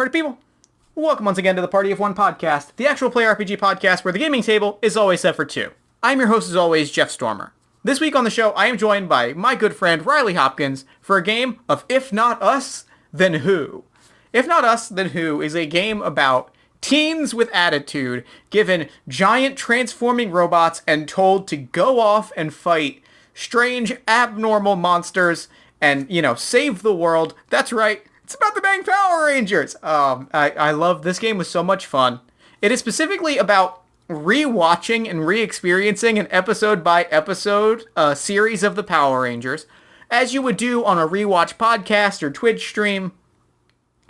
party people? Welcome once again to the Party of One podcast, the actual play RPG podcast where the gaming table is always set for two. I'm your host as always, Jeff Stormer. This week on the show, I am joined by my good friend Riley Hopkins for a game of If Not Us, Then Who? If Not Us, Then Who is a game about teens with attitude given giant transforming robots and told to go off and fight strange abnormal monsters and, save the world. That's right. It's about the dang Power Rangers. I love this game. Was so much fun. It is specifically about re-watching and re-experiencing an episode-by-episode series of the Power Rangers, as you would do on a rewatch podcast or Twitch stream,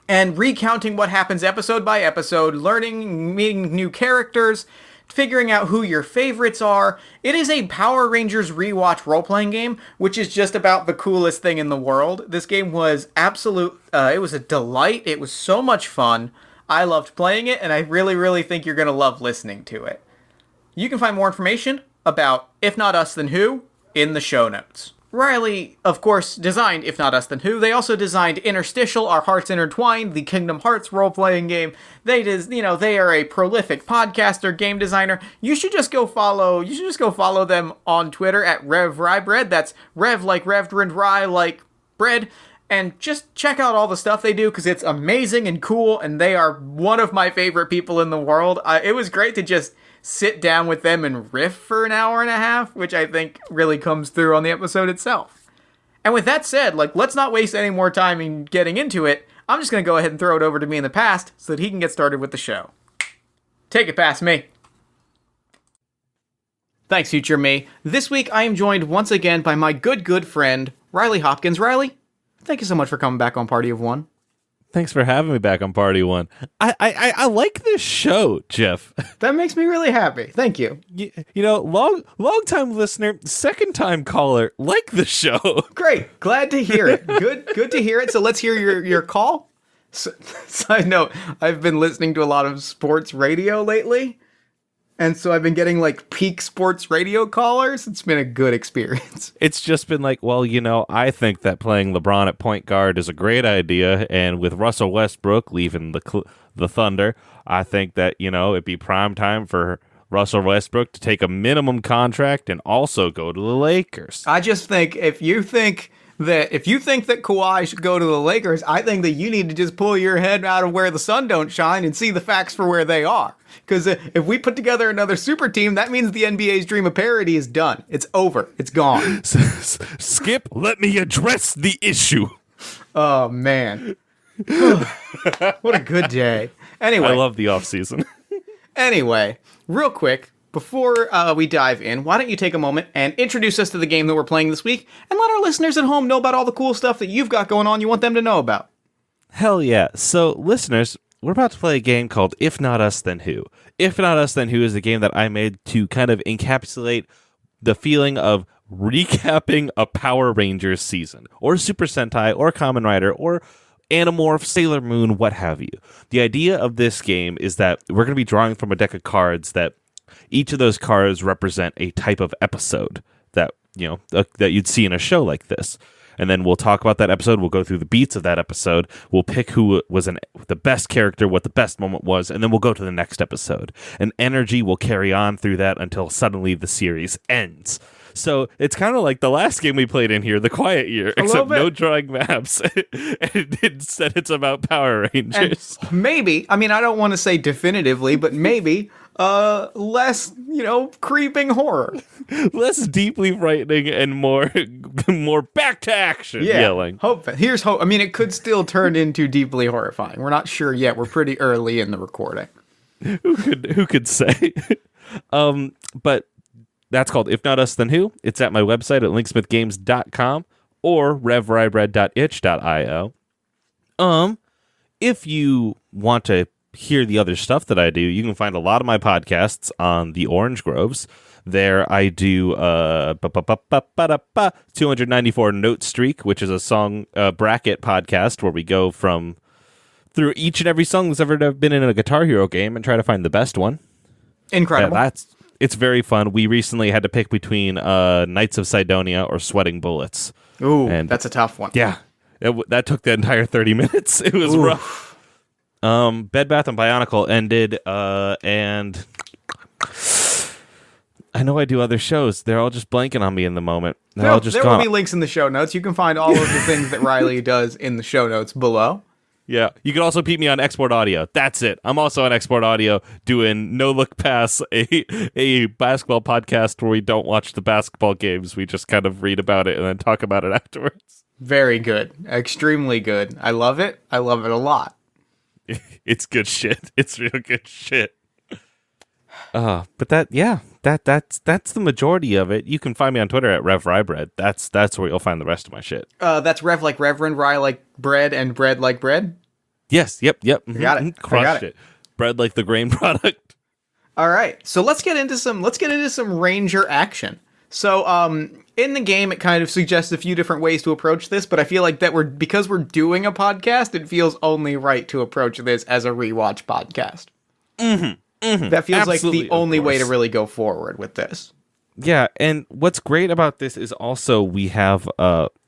and recounting what happens episode by episode, learning, meeting new characters, figuring out who your favorites are. It is a Power Rangers rewatch role-playing game, which is just about the coolest thing in the world. This game was it was a delight. It was so much fun. I loved playing it, and I really, really think you're going to love listening to it. You can find more information about If Not Us, Then Who in the show notes. Riley, of course, designed If Not Us, Then Who. They also designed Interstitial, Our Hearts Intertwined, the Kingdom Hearts role-playing game. They are a prolific podcaster, game designer. You should just go follow them on Twitter at RevRyeBread. That's Rev like Reverend, Rye like bread. And just check out all the stuff they do, because it's amazing and cool, and they are one of my favorite people in the world. It was great to just sit down with them and riff for an hour and a half, which I think really comes through on the episode itself. And with that said, let's not waste any more time in getting into it. I'm just going to go ahead and throw it over to me in the past so that he can get started with the show. Take it past me. Thanks, future me. This week I am joined once again by my good friend, Riley Hopkins. Riley, thank you so much for coming back on Party of One. Thanks for having me back on Party One. I like this show, Jeff. That makes me really happy. Thank you. Long time listener, second time caller, like the show. Great. Glad to hear it. Good to hear it. So let's hear your call. Side note, I've been listening to a lot of sports radio lately. And so I've been getting peak sports radio callers. It's been a good experience. It's just been I think that playing LeBron at point guard is a great idea. And with Russell Westbrook leaving the Thunder, I think that, it'd be prime time for Russell Westbrook to take a minimum contract and also go to the Lakers. I just think if you think that Kawhi should go to the Lakers, I think that you need to just pull your head out of where the sun don't shine and see the facts for where they are. Because if we put together another super team, that means the NBA's dream of parity is done. It's over. It's gone. Skip, let me address the issue. Oh, man. What a good day. Anyway. I love the offseason. Anyway, real quick, before we dive in, why don't you take a moment and introduce us to the game that we're playing this week and let our listeners at home know about all the cool stuff that you've got going on you want them to know about. Hell yeah. So, listeners, we're about to play a game called If Not Us, Then Who. If Not Us, Then Who is a game that I made to kind of encapsulate the feeling of recapping a Power Rangers season, or Super Sentai, or Kamen Rider, or Animorph, Sailor Moon, what have you. The idea of this game is that we're going to be drawing from a deck of cards that each of those cards represent a type of episode that, that you'd see in a show like this. And then we'll talk about that episode. We'll go through the beats of that episode. We'll pick who was the best character, what the best moment was, and then we'll go to the next episode. And energy will carry on through that until suddenly the series ends. So it's kind of like the last game we played in here, The Quiet Year, except no drawing maps. And instead it's about Power Rangers. And maybe, I don't want to say definitively, but maybe less, creeping horror. Less deeply frightening and more back to action yelling. Here's hope. It could still turn into deeply horrifying. We're not sure yet. We're pretty early in the recording. Who could say? But that's called If Not Us, Then Who. It's at my website at linksmithgames.com or revrybread.itch.io. If you want to hear the other stuff that I do, you can find a lot of my podcasts on the Orange Groves. There I do 294 Note Streak, which is a song bracket podcast where we go through each and every song that's ever been in a Guitar Hero game and try to find the best one. Incredible. It's very fun. We recently had to pick between Knights of Sidonia or Sweating Bullets. Ooh, and that's a tough one. Yeah. That took the entire 30 minutes. It was rough. Bed Bath and Bionicle ended, and I know I do other shows. They're all just blanking on me in the moment. They're all just there gone. will be links in the show notes. You can find all of the things that Riley does in the show notes below. Yeah, you can also peep me on Export Audio. That's it. I'm also on Export Audio doing No Look Pass, a basketball podcast where we don't watch the basketball games. We just kind of read about it and then talk about it afterwards. Very good. Extremely good. I love it. I love it a lot. It's good shit. It's real good shit. But that's the majority of it. You can find me on Twitter at RevRyeBread. That's where you'll find the rest of my shit. That's Rev like Reverend, Rye like bread, and bread like bread? Yes, yep. Mm-hmm. Got it. Crushed it. Bread like the grain product. All right. So let's get into some Ranger action. So in the game it kind of suggests a few different ways to approach this, but I feel like that because we're doing a podcast, it feels only right to approach this as a rewatch podcast. That feels like the only way to really go forward with this. Yeah, and what's great about this is also we have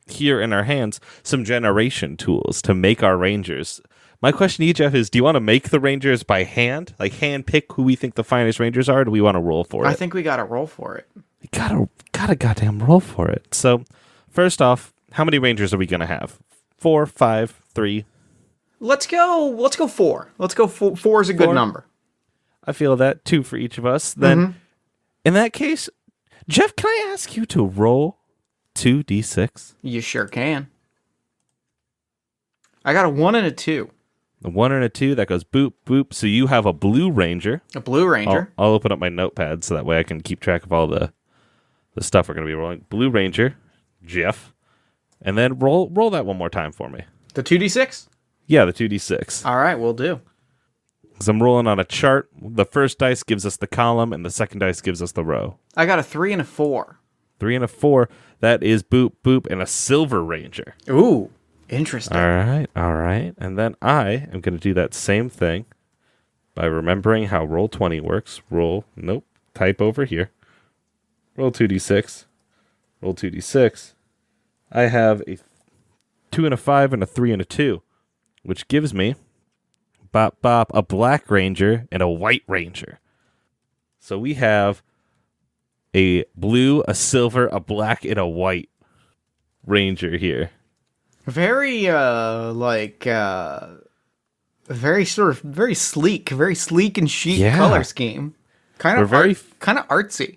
here in our hands some generation tools to make our Rangers. My question to you, Jeff, is do you want to make the Rangers by hand? Like hand pick who we think the finest Rangers are, or do we want to roll for it? I think we got to roll for it. We gotta goddamn roll for it. So, first off, how many Rangers are we going to have? 4, 5, 3? Let's go 4. Let's go 4 is a good number. I feel that. 2 for each of us. Then, in that case, Jeff, can I ask you to roll 2d6? You sure can. I got a 1 and a 2. A 1 and a 2, that goes boop, boop. So you have a Blue Ranger. A Blue Ranger. I'll open up my notepad so that way I can keep track of all the stuff we're going to be rolling. Blue Ranger, Jeff. And then roll that one more time for me. The 2d6? Yeah, the 2d6. All right, we'll do. Because I'm rolling on a chart. The first dice gives us the column, and the second dice gives us the row. I got a 3 and a 4. 3 and a 4. That is boop, boop, and a Silver Ranger. Ooh, interesting. All right. And then I am going to do that same thing by remembering how Roll20 works. Type over here. Roll 2d6. Roll 2d6. I have a 2 and a 5 and a 3 and a 2, which gives me a Black Ranger and a White Ranger. So we have a blue, a silver, a black, and a white Ranger here. Very very sleek and chic color scheme. Kind of artsy.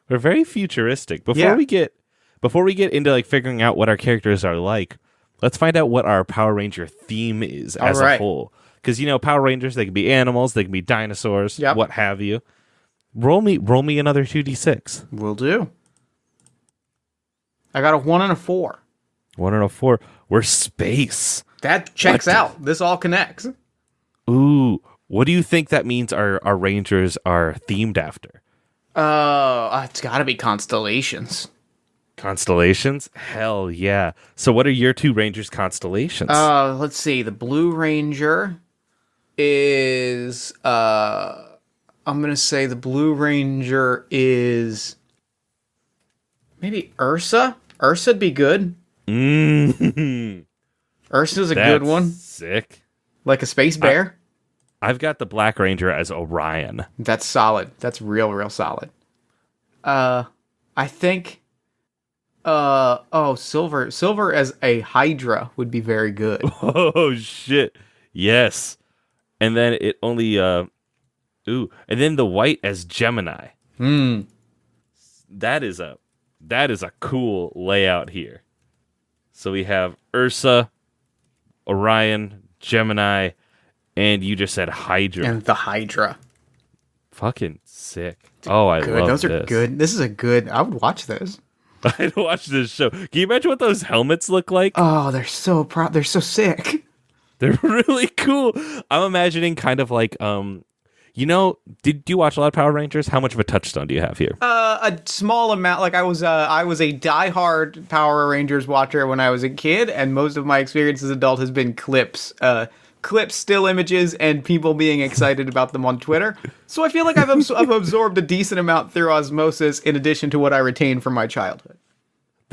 We're very futuristic. Before we get into like figuring out what our characters are like, let's find out what our Power Ranger theme is as a whole. Because Power Rangers, they can be animals, they can be dinosaurs, what have you. Roll me another 2d6. Will do. I got a 1 and a 4. 1 and a 4. We're space. That checks out. This all connects. Ooh, what do you think that means our Rangers are themed after? It's got to be constellations. Constellations? Hell yeah. So what are your 2 Rangers' constellations? Let's see. The Blue Ranger is I'm going to say the Blue Ranger is maybe Ursa. Ursa'd be good. Ursa's a good one. Sick. Like a space bear. I've got the Black Ranger as Orion. That's solid. That's real solid. I think Silver as a Hydra would be very good. Oh shit. Yes. And then it only and then the white as Gemini. That is a cool layout here. So we have Ursa, Orion, Gemini, and you just said Hydra. And the Hydra. Fucking sick. I love this. Those are good. This is a good. I would watch this. I'd watch this show. Can you imagine what those helmets look like? Oh, they're so sick. They're really cool. I'm imagining kind of like did you watch a lot of Power Rangers? How much of a touchstone do you have here? A small amount. Like I was a diehard Power Rangers watcher when I was a kid, and most of my experience as an adult has been clips, still images, and people being excited about them on Twitter. So I feel like I've absorbed a decent amount through osmosis, in addition to what I retained from my childhood.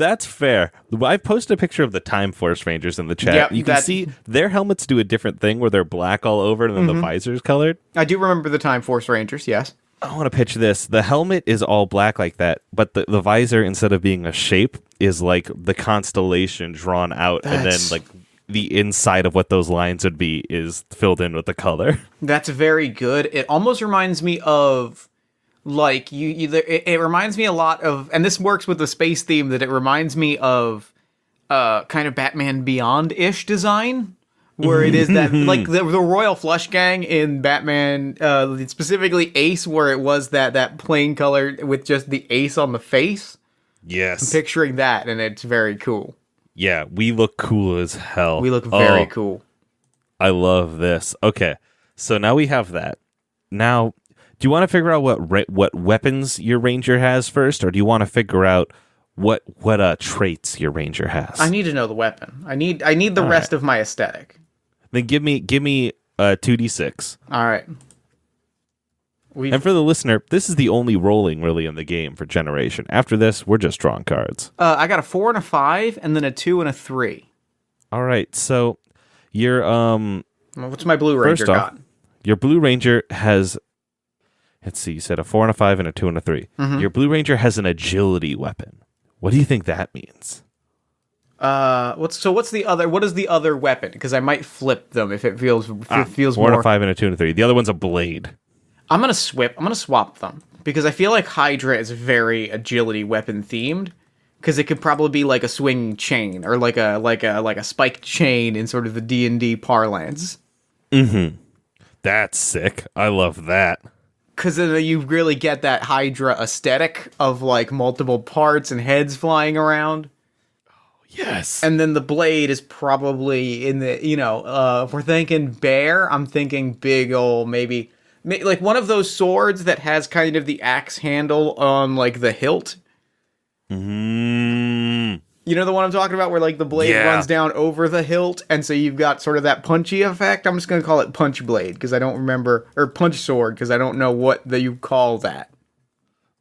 That's fair. I posted a picture of the Time Force Rangers in the chat. Yep, you can see their helmets do a different thing where they're black all over and then the visor's colored. I do remember the Time Force Rangers, yes. I want to pitch this. The helmet is all black like that, but the visor, instead of being a shape, is like the constellation drawn out, and then like the inside of what those lines would be is filled in with the color. That's very good. It almost reminds me of, like, it reminds me a lot of, and this works with the space theme, that it reminds me of kind of Batman Beyond-ish design, where it is that, like, the Royal Flush Gang in Batman, specifically Ace, where it was that plain color with just the ace on the face. Yes. I'm picturing that, and it's very cool. Yeah, we look cool as hell. We look very cool. I love this. Okay, so now we have that. Now, do you want to figure out what weapons your ranger has first, or do you want to figure out what traits your ranger has? I need to know the weapon. I need the rest of my aesthetic. Then give me 2d6. All right. And for the listener, this is the only rolling really in the game for Generation. After this, we're just drawing cards. I got a 4 and a 5, and then a 2 and a 3. All right, so your what's my Blue Ranger got? Your Blue Ranger has, let's see, you said a 4 and a 5 and a 2 and a 3. Mm-hmm. Your Blue Ranger has an agility weapon. What do you think that means? What is the other weapon? Because I might flip them if it feels 4 more. and a 5 and a 2 and a 3. The other one's a blade. I'm gonna swap them because I feel like Hydra is very agility weapon themed. Because it could probably be like a swing chain or like a spiked chain in sort of the D&D parlance. Mm-hmm. That's sick. I love that. Because then you really get that Hydra aesthetic of like multiple parts and heads flying around. Yes. And then the blade is probably in the, if we're thinking bear, I'm thinking big old, maybe like one of those swords that has kind of the axe handle on like the hilt. Mm. You know the one I'm talking about where like the blade runs down over the hilt. And so you've got sort of that punchy effect. I'm just going to call it punch blade because I don't remember, or punch sword because I don't know what you call that.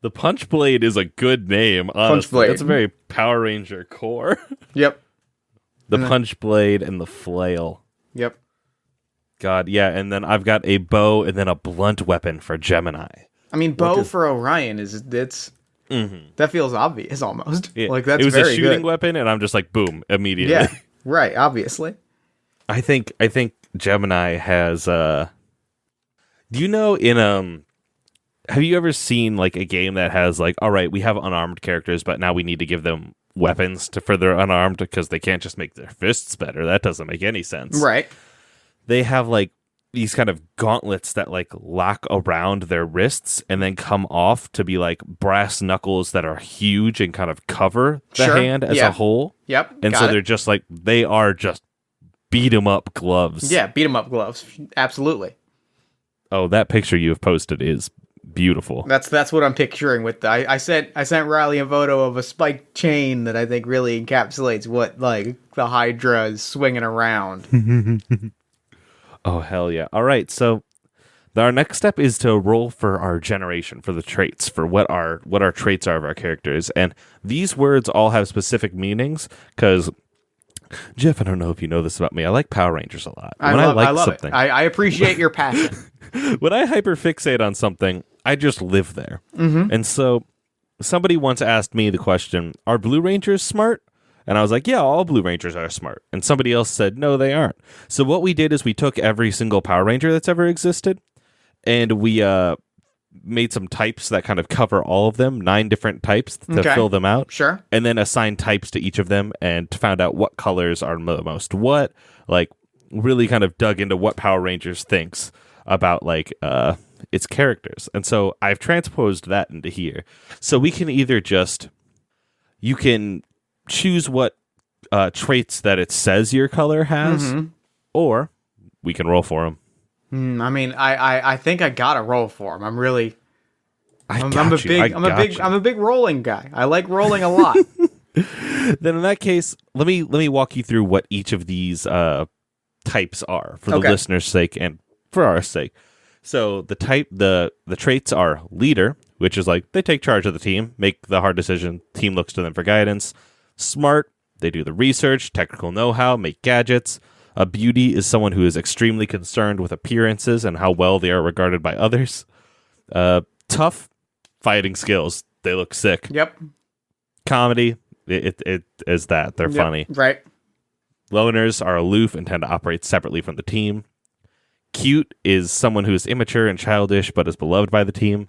The punch blade is a good name, honestly. Punch blade. That's a very Power Ranger core. Yep. The punch blade and the flail. Yep. God, yeah, and then I've got a bow and then a blunt weapon for Gemini. I mean, bow for Orion that feels obvious almost. Yeah. Like that's it was very a shooting good. Weapon, and I'm just like, boom, immediately. Yeah, right. Obviously. I think Gemini has. Do you know have you ever seen like a game that has like, all right, we have unarmed characters, but now we need to give them weapons for their unarmed because they can't just make their fists better. That doesn't make any sense. Right. They have like these kind of gauntlets that like lock around their wrists and then come off to be like brass knuckles that are huge and kind of cover the hand as a whole. Yep. And so they're just like, they are just beat 'em up gloves. Yeah, beat 'em up gloves. Absolutely. Oh, that picture you have posted is beautiful. That's what I'm picturing with I sent Riley a photo of a spiked chain that I think really encapsulates what like the Hydra is swinging around. Oh, hell yeah. All right, so our next step is to roll for our generation, for the traits, for what our traits are of our characters. And these words all have specific meanings, because, Jeff, I don't know if you know this about me, I like Power Rangers a lot. I love it. I appreciate your passion. When I hyperfixate on something, I just live there. Mm-hmm. And so somebody once asked me the question, are Blue Rangers smart? And I was like, yeah, all Blue Rangers are smart. And somebody else said, no, they aren't. So what we did is we took every single Power Ranger that's ever existed, and we made some types that kind of cover all of them, 9 different types to fill them out. Sure. And then assigned types to each of them and found out what colors are the most what. Like, really kind of dug into what Power Rangers thinks about, like, its characters. And so I've transposed that into here. So we can either just... You can choose what traits that it says your color has, or we can roll for them. I mean, I think I gotta roll for him. I'm a big rolling guy. I like rolling a lot. Then in that case, let me walk you through what each of these types are for the listener's sake and for our sake. So the traits are leader, which is like they take charge of the team, make the hard decision, team looks to them for guidance. Smart, they do the research, technical know-how, make gadgets. A beauty is someone who is extremely concerned with appearances and how well they are regarded by others. Tough, fighting skills. They look sick. Yep. Comedy, it is that. They're funny. Right. Loners are aloof and tend to operate separately from the team. Cute is someone who is immature and childish but is beloved by the team.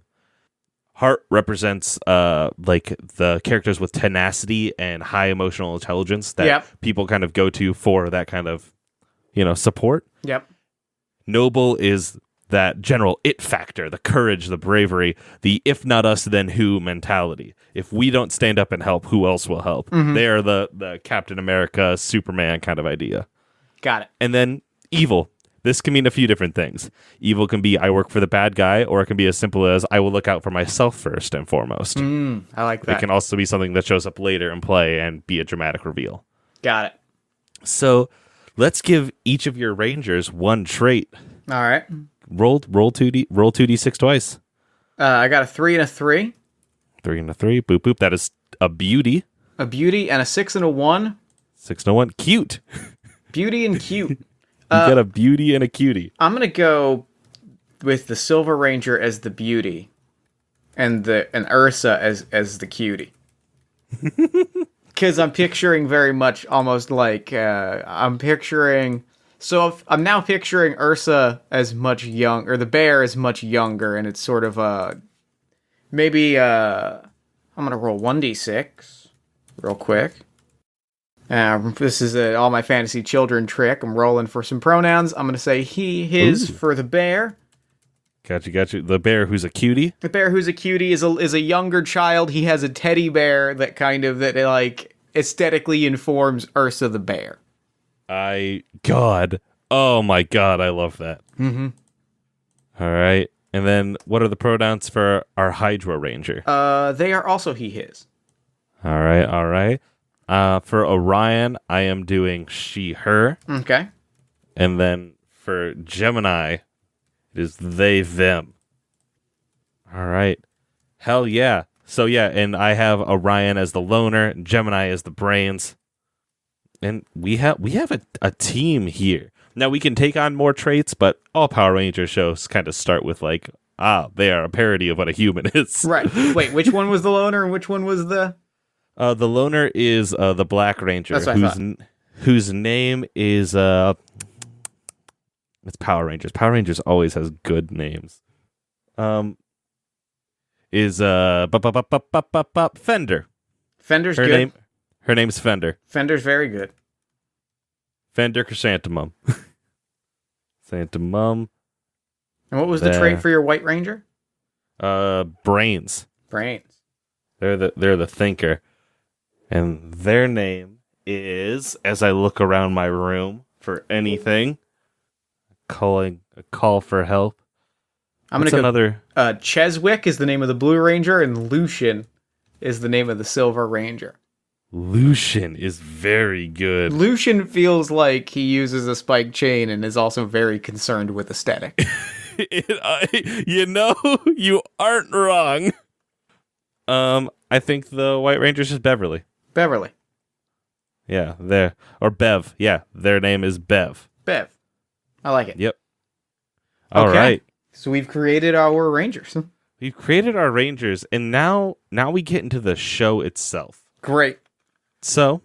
Heart represents like the characters with tenacity and high emotional intelligence that people kind of go to for that kind of, support. Yep. Noble is that general it factor, the courage, the bravery, the if not us then who mentality. If we don't stand up and help, who else will help? Mm-hmm. They are the Captain America, Superman kind of idea. Got it. And then evil. This can mean a few different things. Evil can be I work for the bad guy, or it can be as simple as I will look out for myself first and foremost. I like that. It can also be something that shows up later in play and be a dramatic reveal. Got it. So let's give each of your Rangers one trait. All right. Roll 2d6 twice. I got a 3 and a 3. 3 and a 3. Boop, boop. That is a beauty. A beauty and a 6 and a 1. 6 and a 1. Cute. Beauty and cute. You got a beauty and a cutie. I'm going to go with the Silver Ranger as the beauty and Ursa as the cutie. Because I'm picturing very much almost like I'm now picturing Ursa as much young, or the bear as much younger, and it's sort of maybe I'm gonna roll 1d6 real quick. This is all my fantasy children trick. I'm rolling for some pronouns. I'm gonna say he, his for the bear. Got you. The bear who's a cutie. The bear who's a cutie is a younger child. He has a teddy bear that like aesthetically informs Ursa the bear. Oh my God, I love that. Mm-hmm. All right. And then what are the pronouns for our Hydra Ranger? They are also he, his. All right. For Orion, I am doing she, her. Okay. And then for Gemini, it is they, them. All right. Hell yeah. So yeah, and I have Orion as the loner, and Gemini as the brains. And we have a team here. Now we can take on more traits, but all Power Ranger shows kind of start with like, they are a parody of what a human is. Right. Wait, which one was the loner and which one was the... The loner is the Black Ranger, That's what I thought. Whose name is it's Power Rangers. Power Rangers always has good names. Is Fender. Fender's good. Her name's Fender. Fender's very good. Fender Chrysanthemum. Chrysanthemum. And what was the trait for your White Ranger? Brains. Brains. They're the thinker. And their name is, as I look around my room for anything, calling a call for help. I'm going to go. Cheswick is the name of the Blue Ranger, and Lucian is the name of the Silver Ranger. Lucian is very good. Lucian feels like he uses a spiked chain and is also very concerned with aesthetic. You aren't wrong. I think the White Ranger's is Beverly. Beverly. Yeah, or Bev. Yeah, their name is Bev. Bev. I like it. Yep. All right. So we've created our Rangers. We've created our Rangers, and now we get into the show itself. Great. So,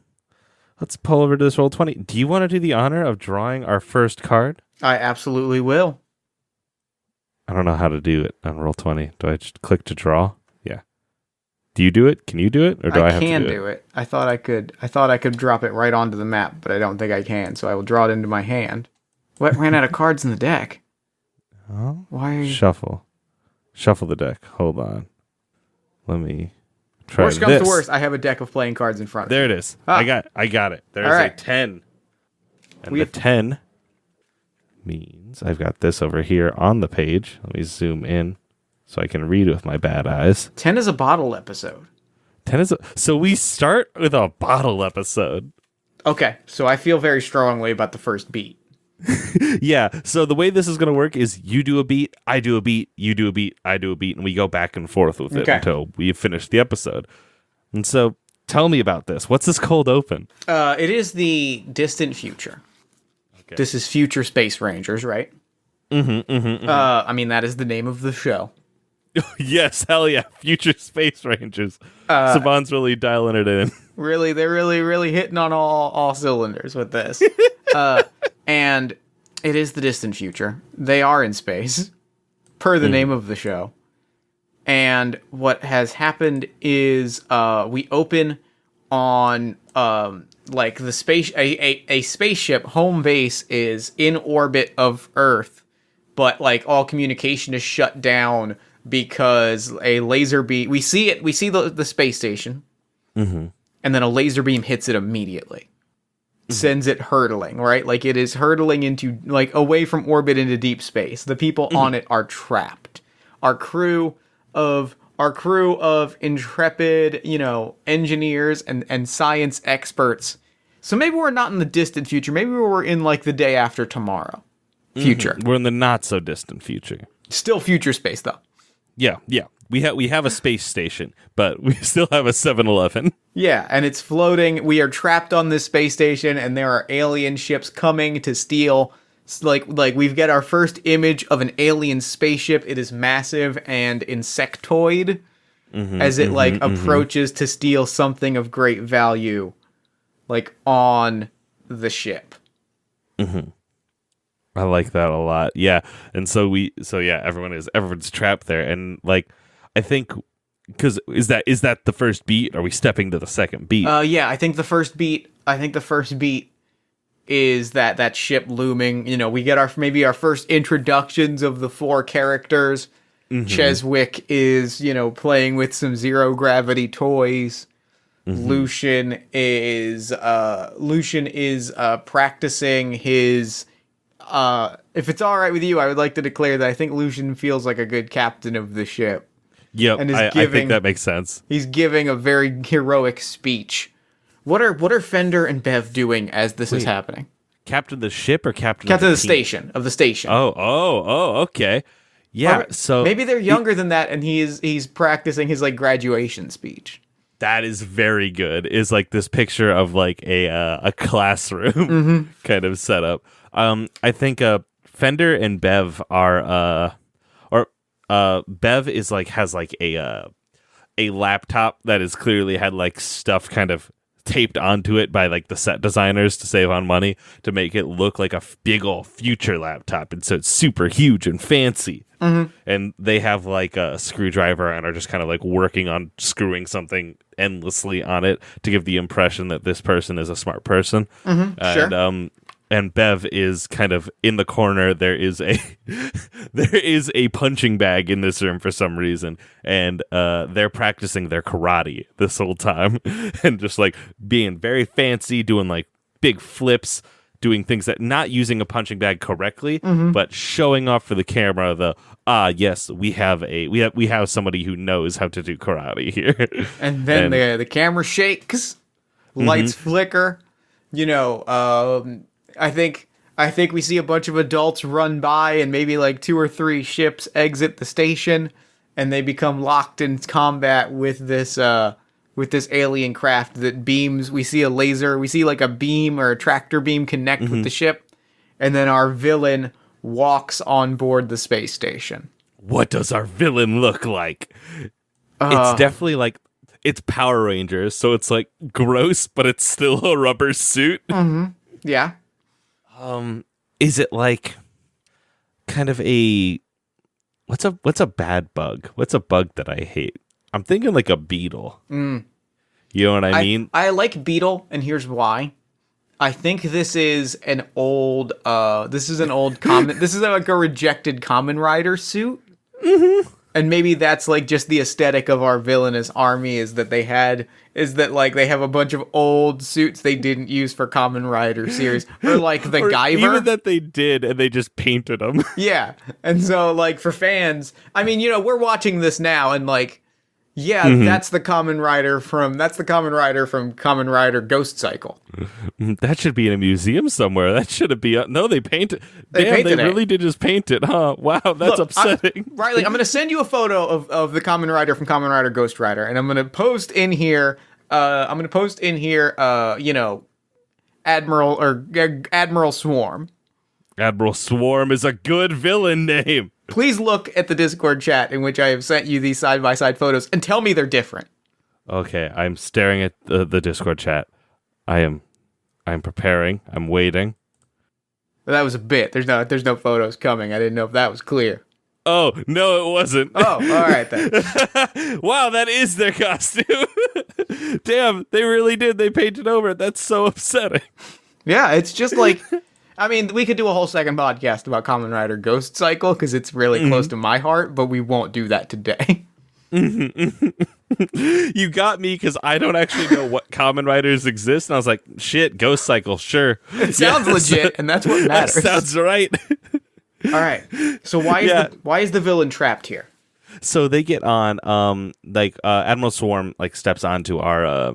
let's pull over to this Roll20. Do you want to do the honor of drawing our first card? I absolutely will. I don't know how to do it on Roll20. Do I just click to draw? Yeah. Do you do it? Can you do it? Or do I have to do it? I can do it. I thought I could drop it right onto the map, but I don't think I can, so I will draw it into my hand. What? Ran out of cards in the deck. Oh? Why are you... Shuffle the deck. Hold on. Let me try Worst comes to worst, I have a deck of playing cards in front of me. There it is. I got it. There's a 10. And the 10 means I've got this over here on the page. Let me zoom in so I can read with my bad eyes. 10 is a bottle episode. So we start with a bottle episode. Okay, so I feel very strongly about the first beat. Yeah, so the way this is going to work is you do a beat, I do a beat, you do a beat, I do a beat, and we go back and forth with it until we finish the episode. And so Tell me about this. What's this cold open? It is the distant future. Okay. This is Future Space Rangers, right? I mean, that is the name of the show. Yes, hell yeah. Future Space Rangers. Saban's really dialing it in. Really, they're really hitting on all cylinders with this. And it is the distant future. They are in space, per the name of the show. And what has happened is we open on like the space a spaceship. Home base is in orbit of Earth, but like all communication is shut down because a laser beam. We see the space station, and then a laser beam hits it immediately. Sends it hurtling, right? Like it is hurtling into like away from orbit into deep space. The people on it are trapped. Our crew of intrepid, engineers and science experts. So maybe we're not in the distant future. Maybe we're in like the day after tomorrow future. We're in the not so distant future. Still future space though. Yeah. We have a space station, but we still have a 7-Eleven. Yeah, and it's floating. We are trapped on this space station, and there are alien ships coming to steal. Like we've got our first image of an alien spaceship. It is massive and insectoid as it approaches to steal something of great value, like on the ship. I like that a lot. Yeah, and so everyone's trapped there, and like I think because is that the first beat? Are we stepping to the second beat? Yeah, I think the first beat is that ship looming. We get our first introductions of the 4 characters. Cheswick is, playing with some zero gravity toys. Lucian is practicing his if it's all right with you, I would like to declare that I think Lucian feels like a good captain of the ship. Yep, and I think that makes sense. He's giving a very heroic speech. What are Fender and Bev doing as this is happening? Captain of the ship or captain of the station? Of the station. Oh, okay. Yeah, so maybe they're younger than that, and he's practicing his like graduation speech. That is very good. Is like this picture of like a classroom kind of setup. I think Fender and Bev are Bev is like has like a laptop that is clearly had like stuff kind of taped onto it by like the set designers to save on money to make it look like a big old future laptop, and so it's super huge and fancy. And they have like a screwdriver and are just kind of like working on screwing something endlessly on it to give the impression that this person is a smart person. Sure. And Bev is kind of in the corner. There is a punching bag in this room for some reason, and they're practicing their karate this whole time, and just like being very fancy, doing like big flips, doing things that not using a punching bag correctly, but showing off for the camera. Yes, we have somebody who knows how to do karate here. And then the camera shakes, lights flicker. I think we see a bunch of adults run by, and maybe like 2 or 3 ships exit the station, and they become locked in combat with this alien craft that beams. We see a laser, we see like a beam or a tractor beam connect with the ship, and then our villain walks on board the space station. What does our villain look like? It's definitely like it's Power Rangers, so it's like gross, but it's still a rubber suit. Yeah. Is it like kind of a what's a bad bug? What's a bug that I hate? I'm thinking like a beetle. You know what I mean? I like beetle, and here's why. I think this is an old common. This is like a rejected Kamen Rider suit. And maybe that's like just the aesthetic of our villainous army is that they have a bunch of old suits they didn't use for Kamen Rider series, or like the Guyver. Even that they did, and they just painted them. Yeah, and so like for fans, I mean, we're watching this now, and like, yeah, that's the Kamen Rider from Kamen Rider Ghost Cycle. That should be in a museum somewhere. That shouldn't be. No, they painted. They really did just paint it, huh? Wow, that's upsetting. Riley, I'm going to send you a photo of the Kamen Rider from Kamen Rider Ghost Rider, and I'm going to post in here I'm gonna post in here, Admiral Swarm. Admiral Swarm is a good villain name. Please look at the Discord chat in which I have sent you these side-by-side photos and tell me they're different. Okay, I'm staring at the Discord chat. I'm preparing. I'm waiting. That was a bit. There's no photos coming. I didn't know if that was clear. Oh, no, it wasn't. Oh, all right then. Wow, that is their costume. Damn, they really did. They painted over it. That's so upsetting. Yeah, it's just like, I mean, we could do a whole second podcast about Kamen Rider Ghost Cycle because it's really close to my heart, but we won't do that today. You got me because I don't actually know what Kamen Riders exist, and I was like, shit, Ghost Cycle, sure. It sounds legit, and that's what matters. That sounds right. All right. So why is the villain trapped here? So they get on, Admiral Swarm steps onto our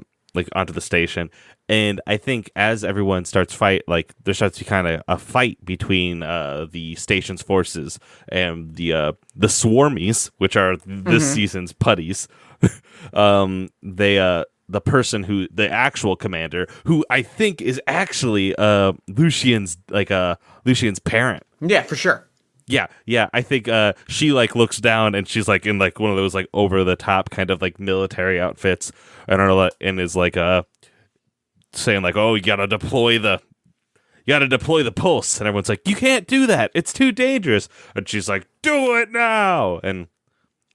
onto the station, and I think as everyone starts there starts to be kind of a fight between the station's forces and the Swarmies, which are this season's putties. The person the actual commander, who I think is actually Lucien's parent. Yeah, for sure. Yeah. I think she looks down and she's in one of those over the top kind of military outfits, and is saying oh, you gotta deploy the pulse, and everyone's like, you can't do that, it's too dangerous, and she's like, do it now, and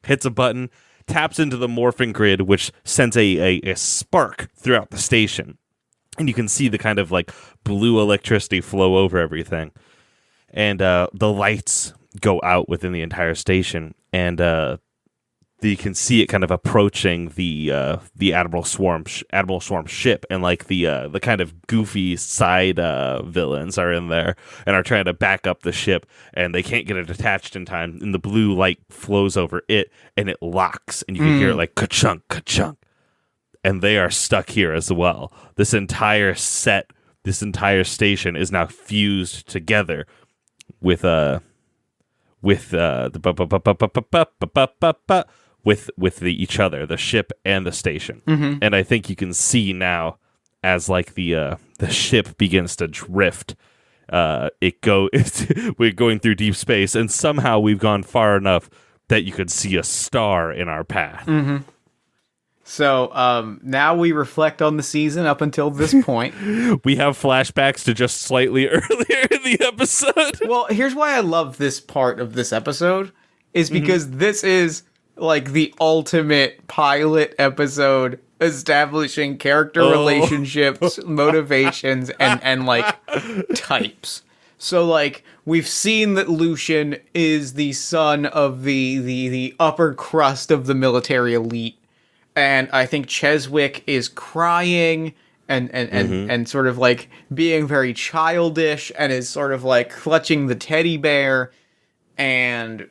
hits a button, taps into the morphing grid, which sends a spark throughout the station, and you can see the kind of blue electricity flow over everything. And the lights go out within the entire station, and you can see it kind of approaching the Admiral Swarm ship, and the kind of goofy side villains are in there and are trying to back up the ship, and they can't get it attached in time. And the blue light flows over it, and it locks, and you can hear it ka-chunk, ka-chunk, and they are stuck here as well. This entire station is now fused together with each other, the ship and the station. And I think you can see now as the ship begins to drift, we're going through deep space, and somehow we've gone far enough that you could see a star in our path. So now we reflect on the season up until this point. We have flashbacks to just slightly earlier in the episode. Well, here's why I love this part of this episode, is because this is the ultimate pilot episode establishing character relationships, motivations, and types. So we've seen that Lucian is the son of the upper crust of the military elite. And I think Cheswick is crying and sort of being very childish, and is sort of clutching the teddy bear. And,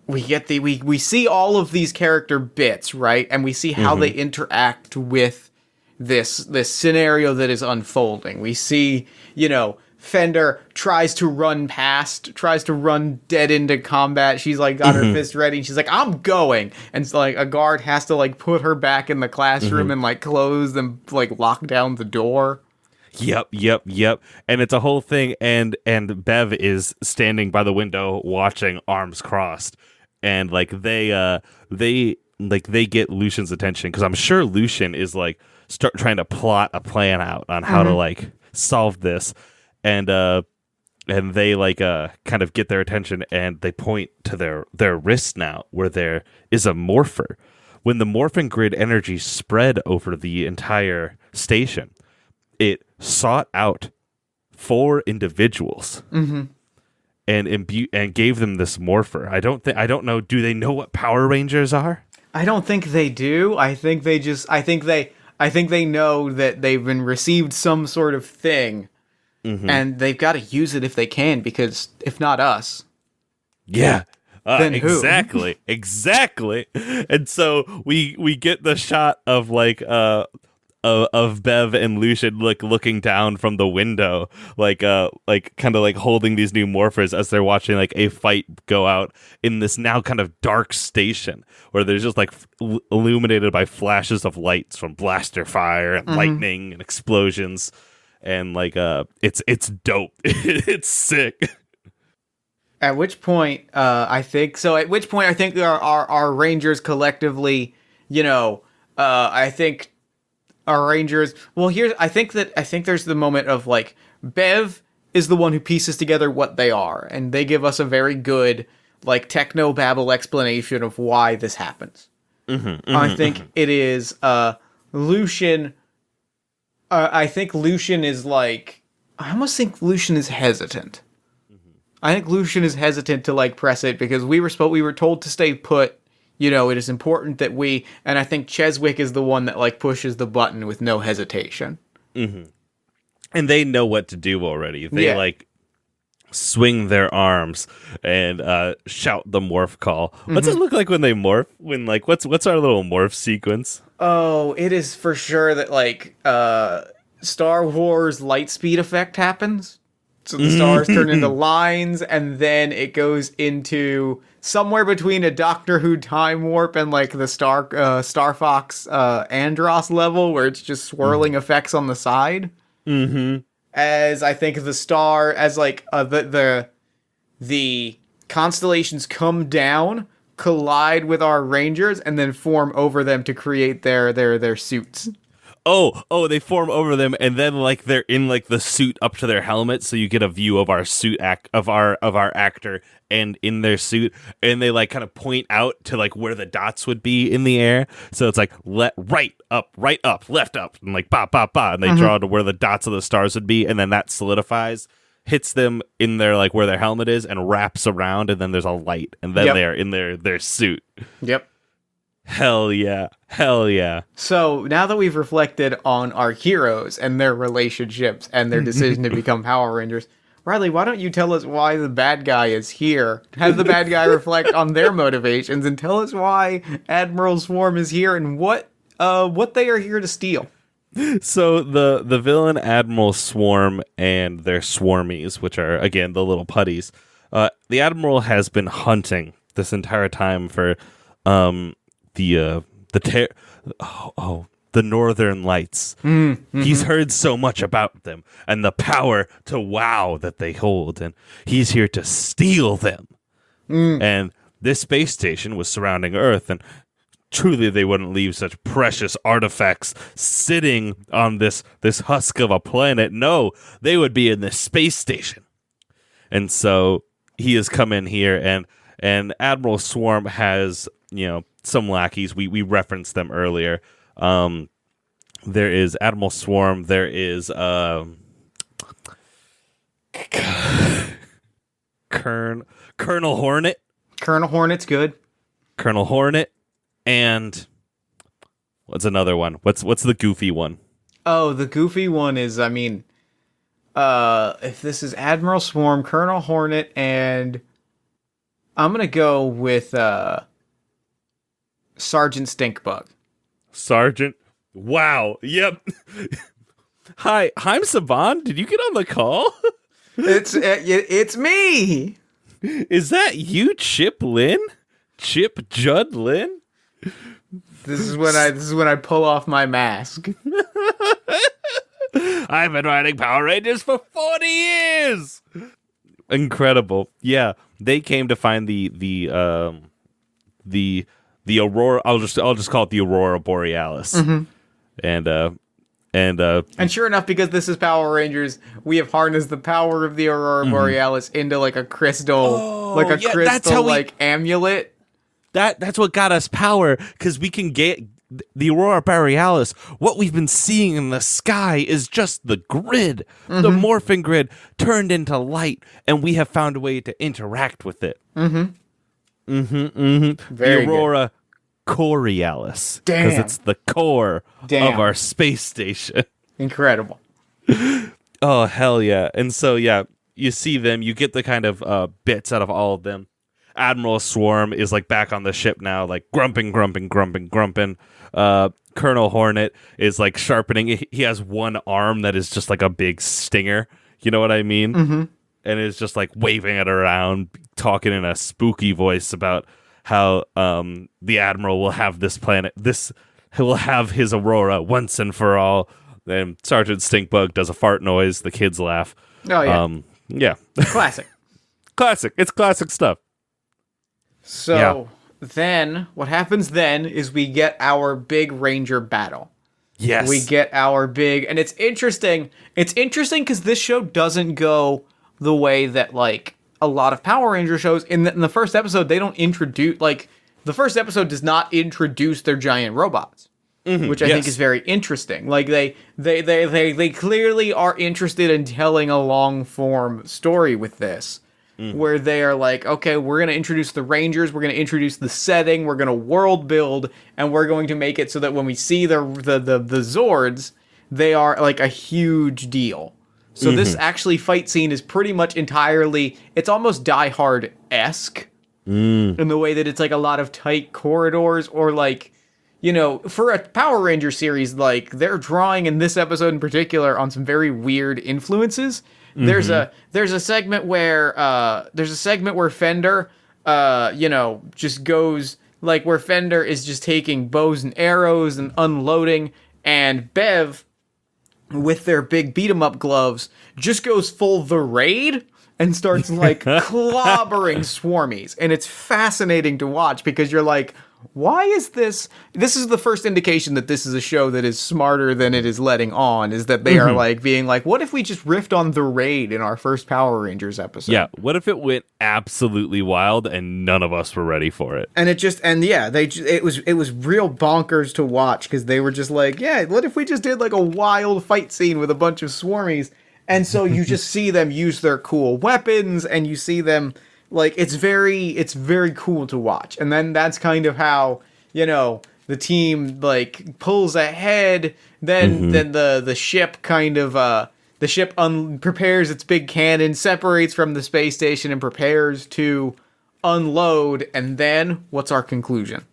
we get we see all of these character bits, right? And we see how they interact with this scenario that is unfolding. We see, Fender tries to run dead into combat. She's got her fist ready, and she's like, I'm going. And so a guard has to put her back in the classroom and close and lock down the door. Yep. And it's a whole thing, and Bev is standing by the window watching, arms crossed. And they get Lucian's attention, because I'm sure Lucian is trying to plot a plan out on how to solve this. And they kind of get their attention, and they point to their wrist now, where there is a morpher. When the morphing grid energy spread over the entire station, it sought out 4 individuals and gave them this morpher. I don't know. Do they know what Power Rangers are? I don't think they do. I think they know that they've been received some sort of thing. And they've got to use it if they can, because if not us, then who? Exactly. And so we get the shot of of Bev and Lucian looking down from the window, like kind of like holding these new morphers as they're watching like a fight go out in this now kind of dark station where there's just like illuminated by flashes of lights from blaster fire and lightning and explosions, and like it's dope. It's sick. At which point, I think our Rangers collectively, I think our Rangers. Well, I think there's the moment of like Bev is the one who pieces together what they are, and they give us a very good like techno babble explanation of why this happens. I think it is Lucian. I think Lucian is like. I almost think Lucian is hesitant. I think Lucian is hesitant to like press it because we were told to stay put. It is important that and I think Cheswick is the one that like pushes the button with no hesitation. And they know what to do already. They like swing their arms and shout the morph call. What's it look like when they morph? When like what's our little morph sequence? Oh, it is for sure that like Star Wars light speed effect happens. So the stars turn into lines, and then it goes into somewhere between a Doctor Who time warp and like the Star Fox Andros level, where it's just swirling effects on the side. As I think the star, as like the constellations come down, collide with our Rangers, and then form over them to create their suits. Oh, they form over them, and then like they're in like the suit up to their helmet, so you get a view of our suit of our actor and in their suit, and they like kind of point out to like where the dots would be in the air. So it's like right up, left up, and like ba ba ba, and they draw to where the dots of the stars would be, and then that solidifies, hits them in their like where their helmet is, and wraps around, and then there's a light, and then they're in their suit. Yep. Hell yeah. So now that we've reflected on our heroes and their relationships and their decision to become Power Rangers, Riley, why don't you tell us why the bad guy is here? Have the bad guy reflect on their motivations and tell us why Admiral Swarm is here and what they are here to steal. So the villain Admiral Swarm and their swarmies, which are again the little putties, the Admiral has been hunting this entire time for the Northern Lights. He's heard so much about them and the power to wow that they hold, and he's here to steal them. And this space station was surrounding Earth, and truly they wouldn't leave such precious artifacts sitting on this husk of a planet. No, they would be in this space station. And so he has come in here, and Admiral Swarm has, some lackeys. We referenced them earlier. There is Admiral Swarm. There is Colonel Hornet. Colonel Hornet's good. Colonel Hornet, and what's another one? What's the goofy one? Oh, the goofy one is, if this is Admiral Swarm, Colonel Hornet, and I'm gonna go with Sergeant Stinkbug. Sergeant? Wow. Yep. Hi, I'm Saban. Did you get on the call? It's me. Is that you, Chip Lynn? Chip Judd Lynn? This is when I pull off my mask. I've been riding Power Rangers for 40 years. Incredible. Yeah, they came to find the Aurora. I'll just call it the Aurora Borealis. And sure enough, because this is Power Rangers, we have harnessed the power of the Aurora Borealis into like a crystal, amulet. That's what got us power, because we can get the Aurora Borealis. What we've been seeing in the sky is just the grid, the morphing grid turned into light, and we have found a way to interact with it. The Aurora Borealis, because it's the core of our space station. Incredible. Oh, hell yeah. And so, yeah, you see them, you get the kind of bits out of all of them. Admiral Swarm is like back on the ship now, like grumping. Colonel Hornet is like sharpening. He has one arm that is just like a big stinger. You know what I mean? Mm-hmm. And is just like waving it around, talking in a spooky voice about how the Admiral will have this planet. He will have his Aurora once and for all. Then Sergeant Stinkbug does a fart noise. The kids laugh. Oh, yeah. Yeah. Classic. Classic. It's classic stuff. So then what happens then is we get our big Ranger battle. Yes. We get our big, and it's interesting. It's interesting because this show doesn't go the way that, like, a lot of Power Ranger shows. In the first episode, they don't introduce, like, the first episode does not introduce their giant robots, which I think is very interesting. Like, they clearly are interested in telling a long-form story with this, where they are like, okay, we're going to introduce the Rangers, we're going to introduce the setting, we're going to world build, and we're going to make it so that when we see the Zords, they are, like, a huge deal. So this actually fight scene is pretty much entirely, it's almost Die Hard-esque in the way that it's like a lot of tight corridors, or like, you know, for a Power Ranger series, like, they're drawing in this episode in particular on some very weird influences. There's a segment where Fender, you know, just goes, like, where Fender is just taking bows and arrows and unloading, and Bev, with their big beat-em-up gloves, just goes full The Raid and starts, like, clobbering swarmies. And it's fascinating to watch because you're like, why is this? This is the first indication that this is a show that is smarter than it is letting on, is that they are, like, being like, what if we just riffed on The Raid in our first Power Rangers episode? Yeah, what if it went absolutely wild and none of us were ready for it? And it was real bonkers to watch because they were just like, yeah, what if we just did, like, a wild fight scene with a bunch of swarmies? And so you just see them use their cool weapons, and you see them, like, it's very cool to watch. And then that's kind of how, you know, the team, like, pulls ahead. Then the ship kind of prepares its big cannon, separates from the space station, and prepares to unload. And then what's our conclusion?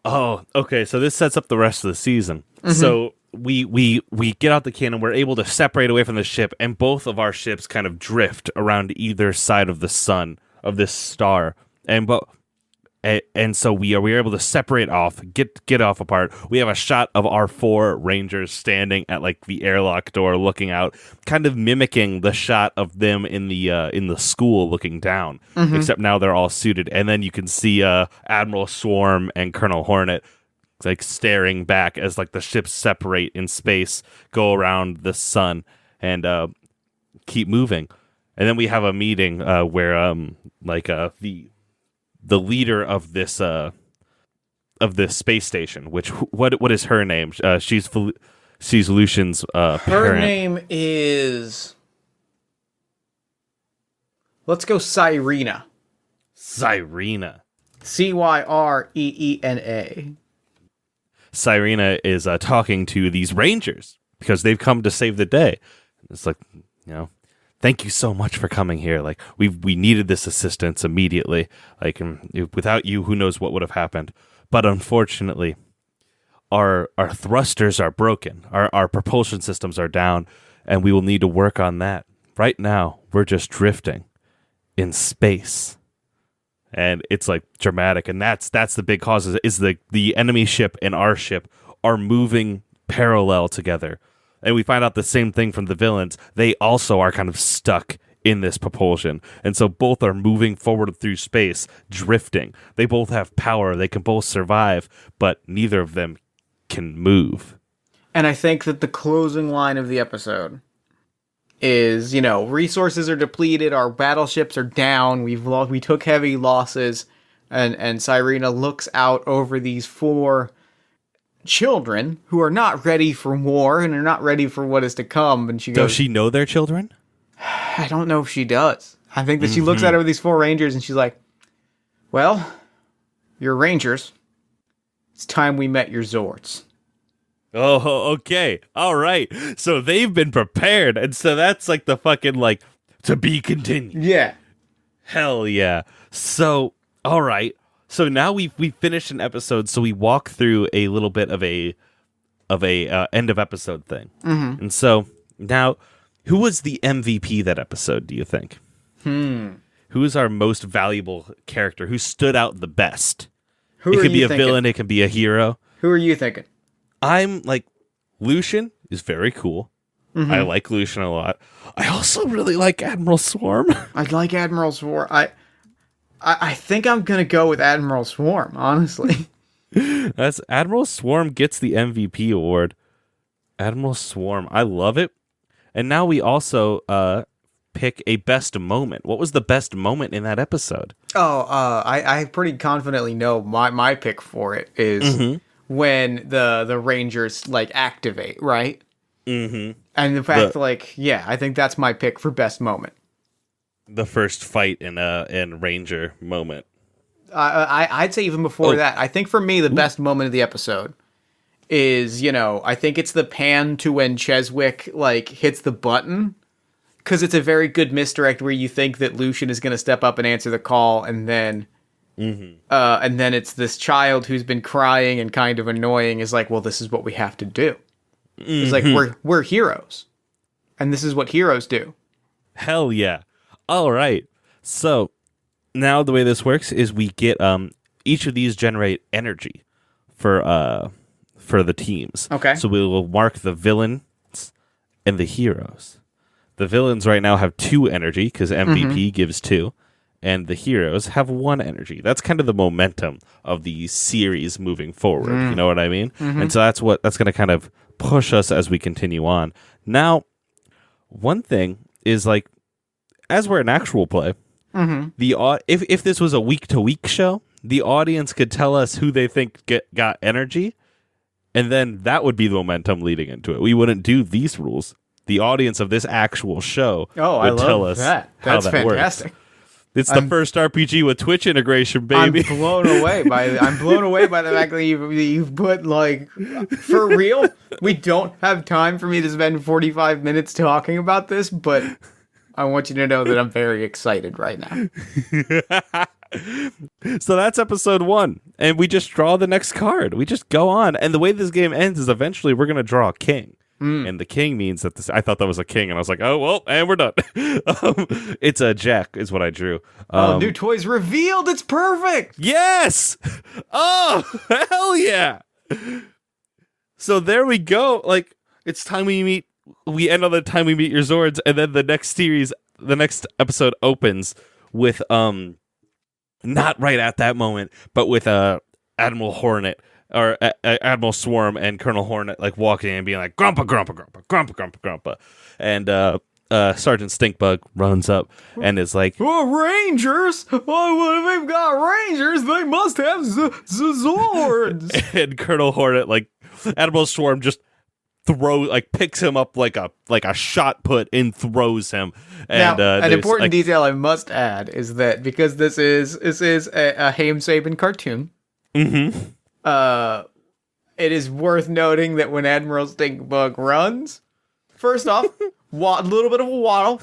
Oh, okay. So this sets up the rest of the season. So we get out the cannon. We're able to separate away from the ship, and both of our ships kind of drift around either side of the sun, of this star. And so we are able to separate off, get off apart. We have a shot of our 4 Rangers standing at, like, the airlock door, looking out, kind of mimicking the shot of them in the school looking down. Except now they're all suited, and then you can see Admiral Swarm and Colonel Hornet, like, staring back as, like, the ships separate in space, go around the sun, and keep moving. And then we have a meeting where the leader of this space station, which what is her name? She's Lucian's parent. Her name is, let's go Cyrena. Cyrena. Cyrena. Cyrena is talking to these Rangers because they've come to save the day. It's like, you know, thank you so much for coming here. Like, we needed this assistance immediately. Like, without you, who knows what would have happened. But unfortunately, our thrusters are broken. Our propulsion systems are down, and we will need to work on that. Right now, we're just drifting in space. And it's, like, dramatic, and that's the big cause, is the enemy ship and our ship are moving parallel together. And we find out the same thing from the villains. They also are kind of stuck in this propulsion. And so both are moving forward through space, drifting. They both have power. They can both survive, but neither of them can move. And I think that the closing line of the episode is, you know, resources are depleted, our battleships are down, we took heavy losses, and Cyrena looks out over these 4 children who are not ready for war and are not ready for what is to come, and she goes, does she know their children? I don't know if she does. I think that she looks at over these 4 Rangers and she's like, well, you're Rangers. It's time we met your Zords. Oh, okay. All right. So they've been prepared. And so that's, like, the fucking, like, to be continued. Yeah. Hell yeah. So, all right. So now we finished an episode, so we walk through a little bit of a end of episode thing. Mm-hmm. And so now, who was the MVP that episode, do you think? Who is our most valuable character? Who stood out the best? Who it are could be you a thinking? villain, it can be a hero. Who are you thinking? I'm like, Lucian is very cool. Mm-hmm. I like Lucian a lot. I also really like Admiral Swarm. I'd like Admiral Swarm. I think I'm gonna go with Admiral Swarm, honestly. That's Admiral Swarm gets the MVP award. Admiral Swarm, I love it. And now we also pick a best moment. What was the best moment in that episode? I pretty confidently know my pick for it is when the Rangers like activate, right? Mm-hmm. And the fact, I think that's my pick for best moment. The first fight in Ranger moment. I'd say even before that. I think for me the best moment of the episode is, I think it's the pan to when Cheswick like hits the button, because it's a very good misdirect where you think that Lucian is going to step up and answer the call, and then it's this child who's been crying and kind of annoying is like, well, this is what we have to do. It's like we're heroes, and this is what heroes do. Hell yeah! All right, so now the way this works is we get each of these generate energy for the teams. Okay. So we will mark the villains and the heroes. The villains right now have 2 energy because MVP gives 2, and the heroes have 1 energy. That's kind of the momentum of the series moving forward. You know what I mean? And so that's going to kind of push us as we continue on. Now, one thing is like, as we're an actual play, if this was a week-to-week show, the audience could tell us who they think got energy, and then that would be the momentum leading into it. We wouldn't do these rules. The audience of this actual show would tell us that. how That's that fantastic. works. It's the first RPG with Twitch integration, baby. I'm blown away by the fact that you've put, like, for real. We don't have time for me to spend 45 minutes talking about this, but I want you to know that I'm very excited right now. So that's episode 1, and we just draw the next card. We just go on, and the way this game ends is eventually we're going to draw a king. And the king means that I thought that was a king, and I was like, oh, well, and we're done. It's a jack is what I drew. New toys revealed. It's perfect. Yes. Oh, hell yeah. So there we go. Like, it's time we meet. We end on the time we meet your Zords, and then the next episode opens with, not right at that moment, but with Admiral Hornet. Or Admiral Swarm and Colonel Hornet like walking in and being like, grumpa, grumpa, grumpa, grumpa, grumpa, grumpa. And Sergeant Stinkbug runs up and is like, oh, Rangers? Oh, if they've got Rangers, they must have Zords. And Colonel Hornet, like, Admiral Swarm just picks him up like a shot put and throws him. And now, an important detail I must add is that because this is a Haim Saban cartoon, it is worth noting that when Admiral Stinkbug runs, first off, a little bit of a waddle.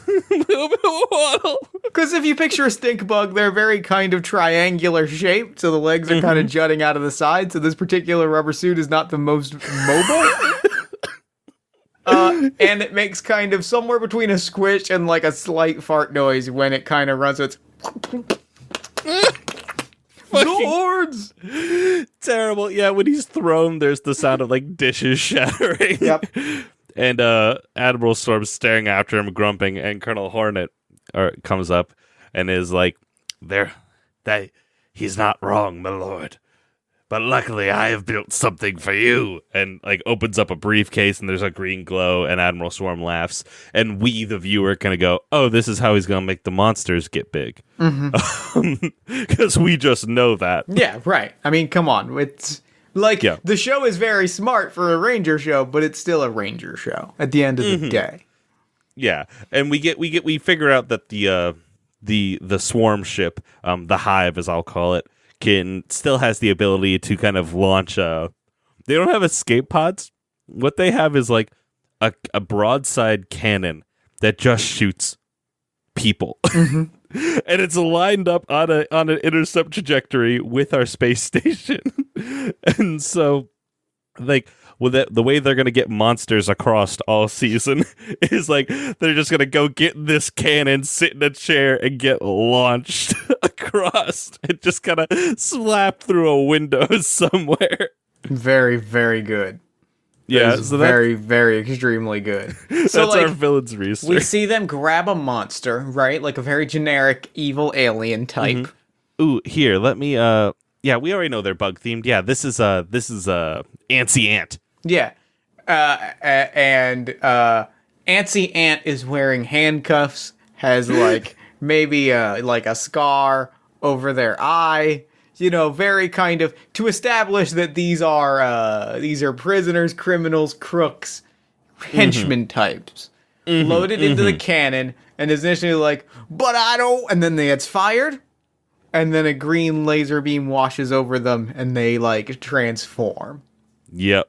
Because if you picture a stink bug, they're very kind of triangular shaped, so the legs are kind of jutting out of the side, so this particular rubber suit is not the most mobile. And it makes kind of somewhere between a squish and like a slight fart noise when it kind of runs, so it's... Zords! Terrible. Yeah, when he's thrown, there's the sound of like dishes shattering. Yep. And Admiral Storm's staring after him, grumping, and Colonel Hornet comes up and is like, he's not wrong, my lord. But luckily I have built something for you. And like opens up a briefcase and there's a green glow and Admiral Swarm laughs. And we, the viewer, kind of go, oh, this is how he's going to make the monsters get big. Because we just know that. Yeah, right. I mean, come on. It's like, the show is very smart for a Ranger show, but it's still a Ranger show at the end of the day. Yeah. And we figure out that the swarm ship, the hive as I'll call it, still has the ability to kind of launch they don't have escape pods. What they have is like a broadside cannon that just shoots people. and it's lined up on an intercept trajectory with our space station. And so, like, with the way they're gonna get monsters across all season is like they're just gonna go get this cannon, sit in a chair, and get launched across, and just kind of slap through a window somewhere. Very, very good. Yeah, so very, very extremely good. That's So, like, our villain's research. we see them grab a monster, right? Like a very generic evil alien type. Mm-hmm. Ooh, here, let me. Yeah, we already know they're bug themed. Yeah, this is Antsy Ant. Yeah. And Antsy Ant is wearing handcuffs, has like maybe like a scar over their eye. You know, very kind of to establish that these are prisoners, criminals, crooks, henchmen types, loaded into the cannon, and essentially like, but I don't, and then it's fired, and then a green laser beam washes over them, and they like transform. Yep,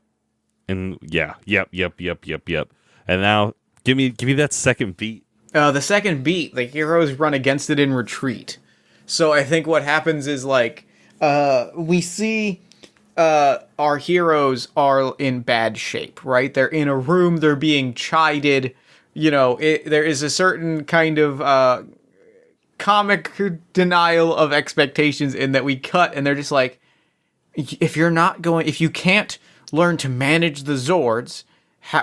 and yep. And now give me that second beat. The second beat, the heroes run against it in retreat. So I think what happens is like. We see our heroes are in bad shape, right? They're in a room, they're being chided. You know, there is a certain kind of comic denial of expectations in that we cut, and they're just like, if you can't learn to manage the Zords,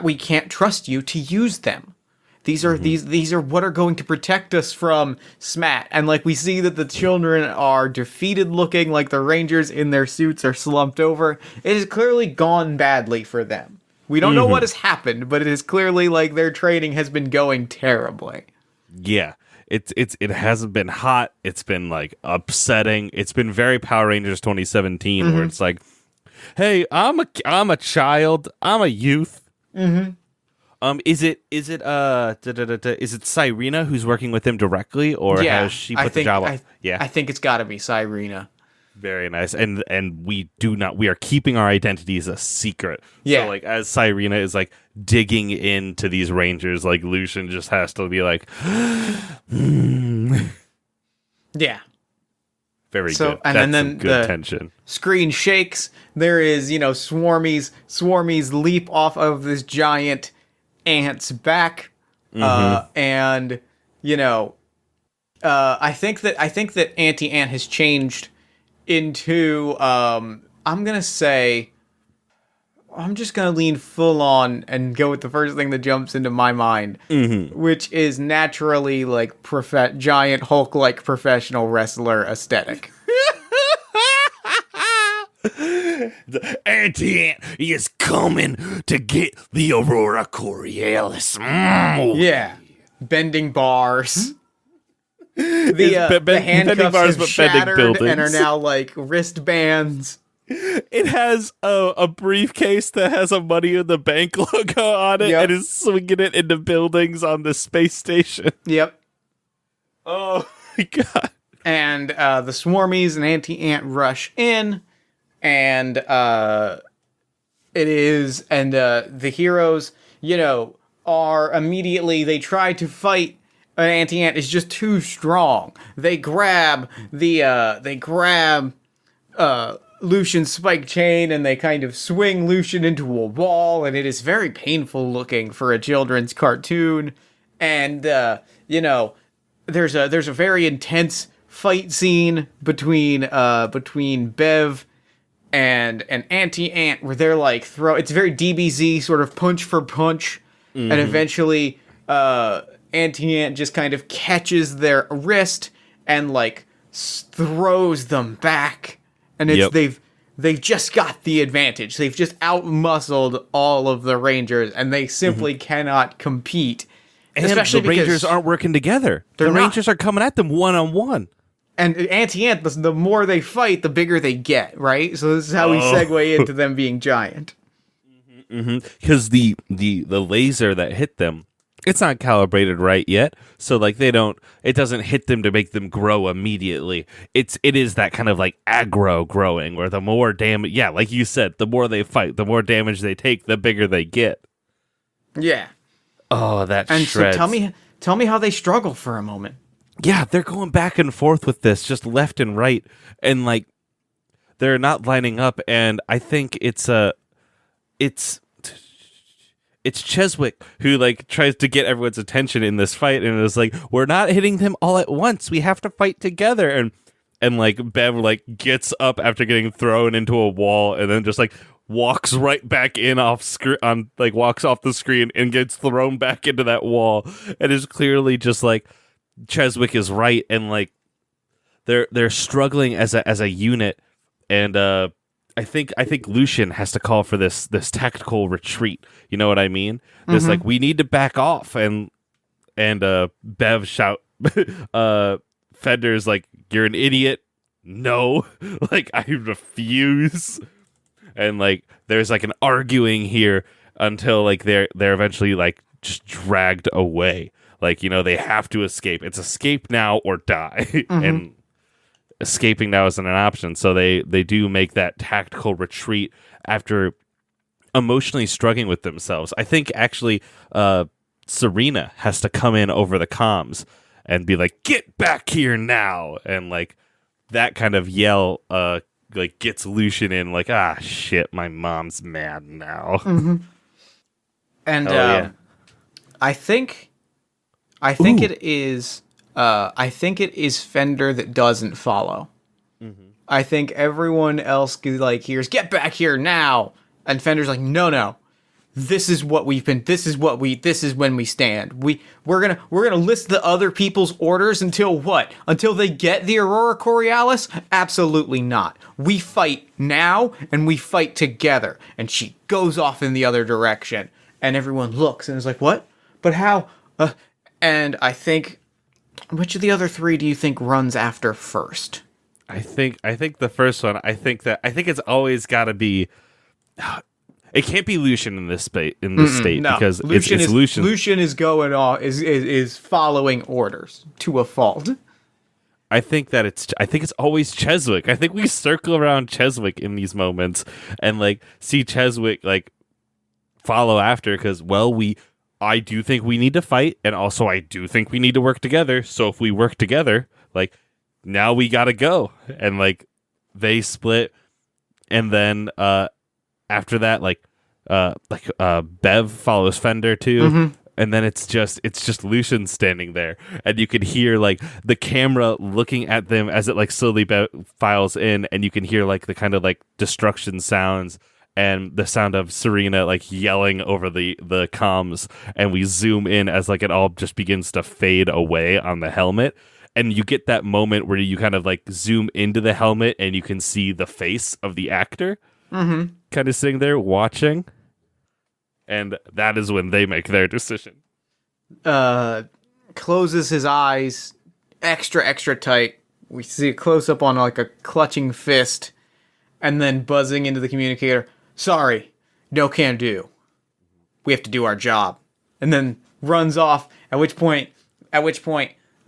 we can't trust you to use them. These are these are what are going to protect us from SMAT. And like we see that the children are defeated looking, like the Rangers in their suits are slumped over. It has clearly gone badly for them. We don't know what has happened, but it is clearly like their training has been going terribly. Yeah. It hasn't been hot. It's been like upsetting. It's been very Power Rangers 2017 where it's like, hey, I'm a child. I'm a youth. Is it Cyrena who's working with him directly, or has she put the job off? I think it's got to be Cyrena. Very nice, and we are keeping our identities a secret. Yeah, so like as Cyrena is like digging into these Rangers, like Lucian just has to be like, yeah. Very good. And then good tension. Screen shakes. There is swarmies leap off of this giant ant's back, and I think that Anti-Ant has changed into I'm just gonna lean full on and go with the first thing that jumps into my mind, which is naturally like giant Hulk like professional wrestler aesthetic. The Anti-Ant is coming to get the Aurora Borealis. Yeah, bending bars. The handcuffs bars, have shattered and are now like wristbands. It has a briefcase that has a Money in the Bank logo on it and is swinging it into buildings on the space station. Yep. Oh my god. And the Swarmies and Anti-Ant rush in. And the heroes, are immediately, they try to fight. An Anti-Ant is just too strong. They grab Lucian's spike chain and they kind of swing Lucian into a wall, and it is very painful looking for a children's cartoon. And there's a very intense fight scene between Bev and an Anti-Ant where they're like it's very DBZ sort of punch for punch, and eventually Anti-Ant just kind of catches their wrist and like throws them back, and they've just got the advantage. They've just outmuscled all of the Rangers, and they simply cannot compete. And especially the Rangers aren't working together. The Rangers are coming at them one-on-one. And Anti-Ant, the more they fight, the bigger they get, right? So this is how we segue into them being giant. Because the laser that hit them, it's not calibrated right yet. So like it doesn't hit them to make them grow immediately. It is that kind of like aggro growing, where the more damage, like you said, the more they fight, the more damage they take, the bigger they get. Yeah. Oh, that and shreds. So tell me how they struggle for a moment. yeah, they're going back and forth with this, just left and right, and like they're not lining up. And I think it's Cheswick who like tries to get everyone's attention in this fight, and is like, we're not hitting them all at once. We have to fight together. And like Bev like gets up after getting thrown into a wall, and then just like walks right back in walks off the screen and gets thrown back into that wall, and is clearly just like Cheswick is right, and like they're struggling as a unit, and I think Lucian has to call for this tactical retreat. You know what I mean? This like, we need to back off, and Bev shout, Fender's like, you're an idiot. No, like, I refuse. And like there's like an arguing here until like they're eventually like just dragged away. Like, you know, they have to escape. It's escape now or die. And escaping now isn't an option. So they do make that tactical retreat after emotionally struggling with themselves. I think actually Serena has to come in over the comms and be like, get back here now. And like that kind of yell like gets Lucian in, like, shit, my mom's mad now. And yeah. I think it is Fender that doesn't follow. I think everyone else like hears, get back here now, and Fender's like, no. This is what we've been. This is when we stand. We're gonna list the other people's orders until what? Until they get the Aurora Borealis? Absolutely not. We fight now, and we fight together. And she goes off in the other direction, and everyone looks and is like, what? But how? And I think, which of the other three do you think runs after first? I think the first one. I think it's always got to be. It can't be Lucian in this state no. Because it's Lucian. Lucian is going on is following orders to a fault. I think it's always Cheswick. I think we circle around Cheswick in these moments and like see Cheswick like follow after, because I do think we need to fight, and also I do think we need to work together. So if we work together, like, now we gotta go. And like they split, and then after that, Bev follows Fender too, and then it's just Lucian standing there, and you could hear like the camera looking at them as it like slowly files in, and you can hear like the kind of like destruction sounds and the sound of Serena like yelling over the comms, and we zoom in as like it all just begins to fade away on the helmet. And you get that moment where you kind of like zoom into the helmet and you can see the face of the actor kind of sitting there watching. And that is when they make their decision. Closes his eyes extra tight. We see a close up on like a clutching fist, and then buzzing into the communicator. Sorry, no can do. We have to do our job. And then runs off, at which point,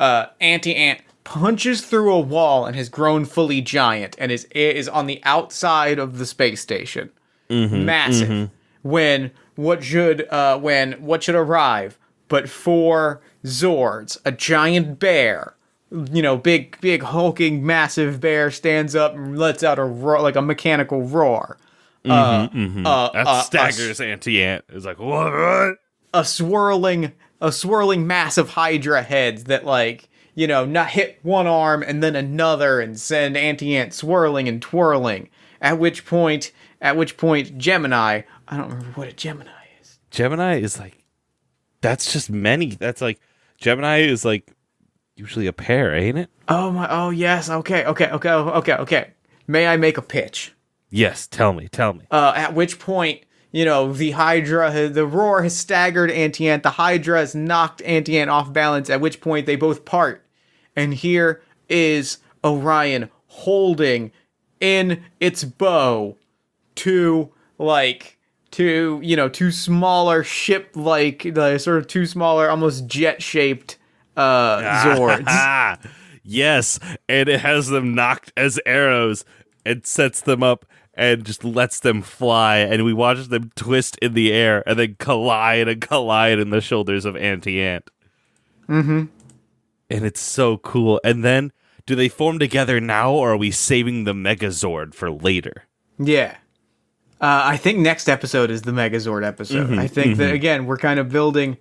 Auntie-Ant punches through a wall and has grown fully giant and is on the outside of the space station. Massive. When what should arrive but 4 Zords, a giant bear, big hulking massive bear stands up and lets out a roar, like a mechanical roar. That staggers Auntie-Ant. It's like, what? A swirling mass of Hydra heads that not hit one arm and then another and send Auntie-Ant swirling and twirling. At which point Gemini, I don't remember what a Gemini is. Gemini is like, that's just many. That's like, Gemini is like usually a pair, ain't it? Oh yes. Okay. May I make a pitch? Yes, tell me. At which point, the Hydra, the roar has staggered Auntie-Ant. The Hydra has knocked Auntie-Ant off balance, at which point they both part. And here is Orion holding in its bow two smaller ship-like, sort of two smaller, almost jet-shaped Zords. Yes, and it has them knocked as arrows and sets them up and just lets them fly, and we watch them twist in the air and then collide in the shoulders of Auntie-Ant. and it's so cool. And then, do they form together now, or are we saving the Megazord for later? Yeah. I think next episode is the Megazord episode. I think that, again, we're kind of building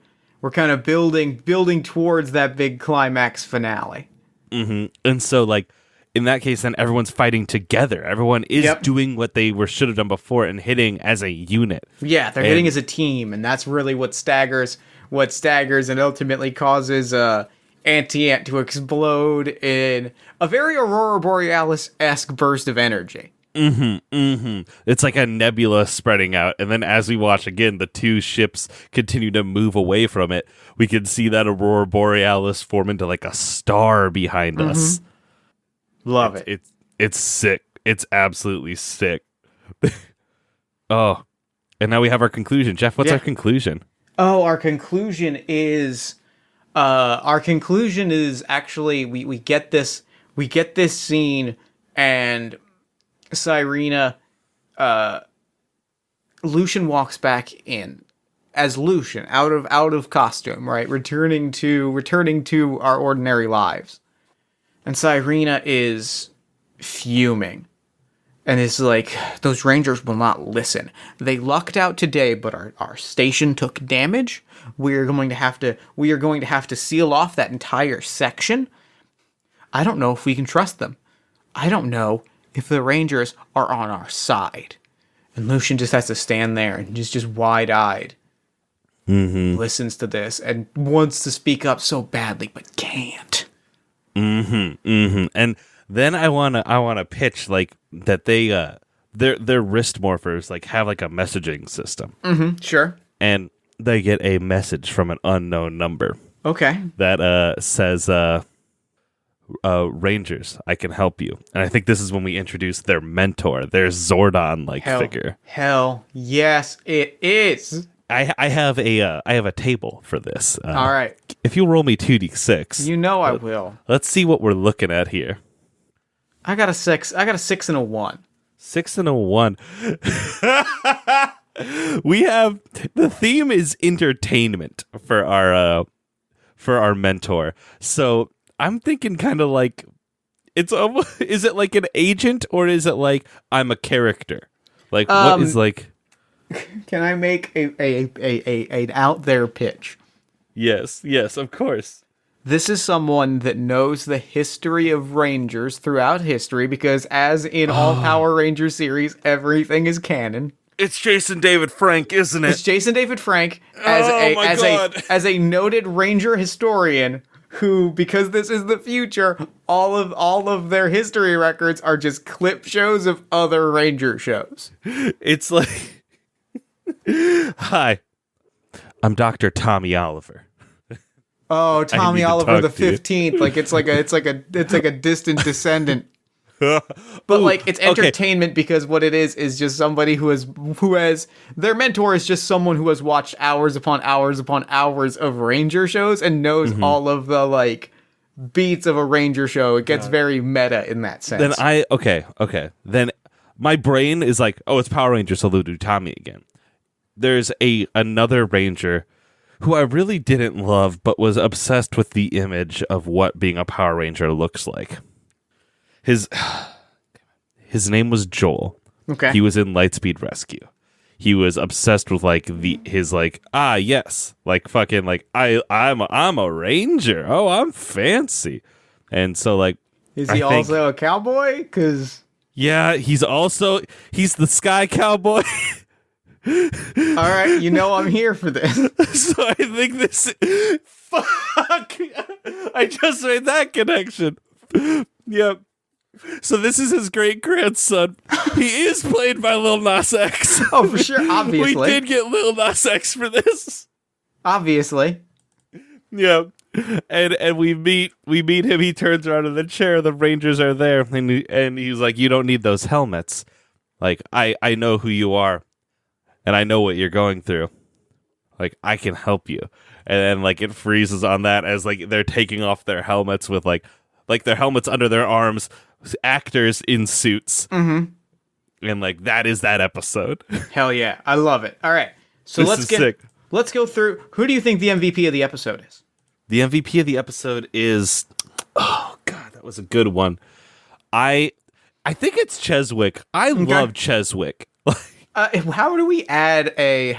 towards that big climax finale. And so, like, in that case, then everyone's fighting together. Everyone is doing what they should have done before and hitting as a unit. Yeah, they're hitting as a team, and that's really what staggers and ultimately causes Anti-Ant to explode in a very Aurora Borealis-esque burst of energy. It's like a nebula spreading out, and then as we watch again, the two ships continue to move away from it. We can see that Aurora Borealis form into like a star behind us. Love it. It's sick. It's absolutely sick. Oh, and now we have our conclusion. Jeff, what's our conclusion? Oh, our conclusion is actually we get this scene, and Cyrena, Lucian walks back in as Lucian, out of costume, right? Returning to our ordinary lives. And Cyrena is fuming. And it's like, those Rangers will not listen. They lucked out today, but our station took damage. We are going to have to seal off that entire section. I don't know if we can trust them. I don't know if the Rangers are on our side. And Lucian just has to stand there and just wide-eyed. Listens to this and wants to speak up so badly, but can't. And then I wanna pitch like that their wrist morphers like have like a messaging system. Sure. And they get a message from an unknown number. Okay. That says Rangers, I can help you. And I think this is when we introduce their mentor, their Zordon figure. Hell yes, it is. I have a table for this. All right. If you roll me 2d6. You know I will. Let's see what we're looking at here. I got a 6. I got a 6 and a 1. 6 and a 1. We have the theme is entertainment for our mentor. So I'm thinking kind of like it's almost, is it like an agent or is it like I'm a character? Like what is like? Can I make an out there pitch? Yes, of course. This is someone that knows the history of Rangers throughout history, because as in all Power Ranger series, everything is canon. It's Jason David Frank, isn't it? It's Jason David Frank as a noted Ranger historian who, because this is the future, all of their history records are just clip shows of other Ranger shows. It's like, hi, I'm Dr. Tommy Oliver. Oh, Tommy Oliver the 15th. Like it's like a distant descendant. But like it's entertainment because what it is just somebody who has their mentor is just someone who has watched hours upon hours upon hours of Ranger shows and knows all of the like beats of a Ranger show. It gets very meta in that sense. Then Then my brain is like, oh, it's Power Rangers, so they'll do Tommy again. There's another Ranger who I really didn't love, but was obsessed with the image of what being a Power Ranger looks like. His name was Joel. Okay. He was in Lightspeed Rescue. He was obsessed with like yes, like fucking like I'm a Ranger. Oh, I'm fancy. And so like, is he also a cowboy? 'Cause yeah, he's the Sky Cowboy. All right, I'm here for this. So I think this. Fuck! I just made that connection. Yep. So this is his great grandson. He is played by Lil Nas X. Oh, for sure. Obviously, we did get Lil Nas X for this. Obviously. Yeah. And we meet him. He turns around in the chair. The Rangers are there, and he's like, "You don't need those helmets. Like I know who you are. And I know what you're going through. Like, I can help you." And then, like, it freezes on that as, like, they're taking off their helmets with, like their helmets under their arms, actors in suits. And, like, that is that episode. Hell yeah. I love it. All right. So let's go through. Who do you think the MVP of the episode is? The MVP of the episode is, oh god, that was a good one. I think it's Cheswick. I love Cheswick. How do we add a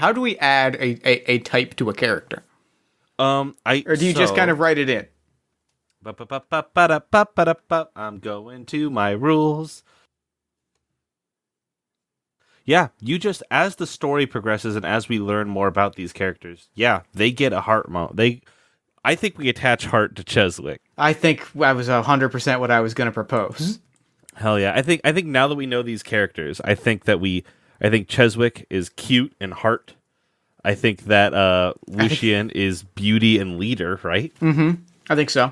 type to a character? Or do you just kind of write it in? I'm going to my rules. Yeah, you just, as the story progresses and as we learn more about these characters, yeah, they get a heart moment. I think we attach heart to Cheswick. I think that was 100% what I was going to propose. Hell yeah. I think now that we know these characters, I think Cheswick is cute and heart. I think that Lucian is beauty and leader, right? Mm-hmm. I think so.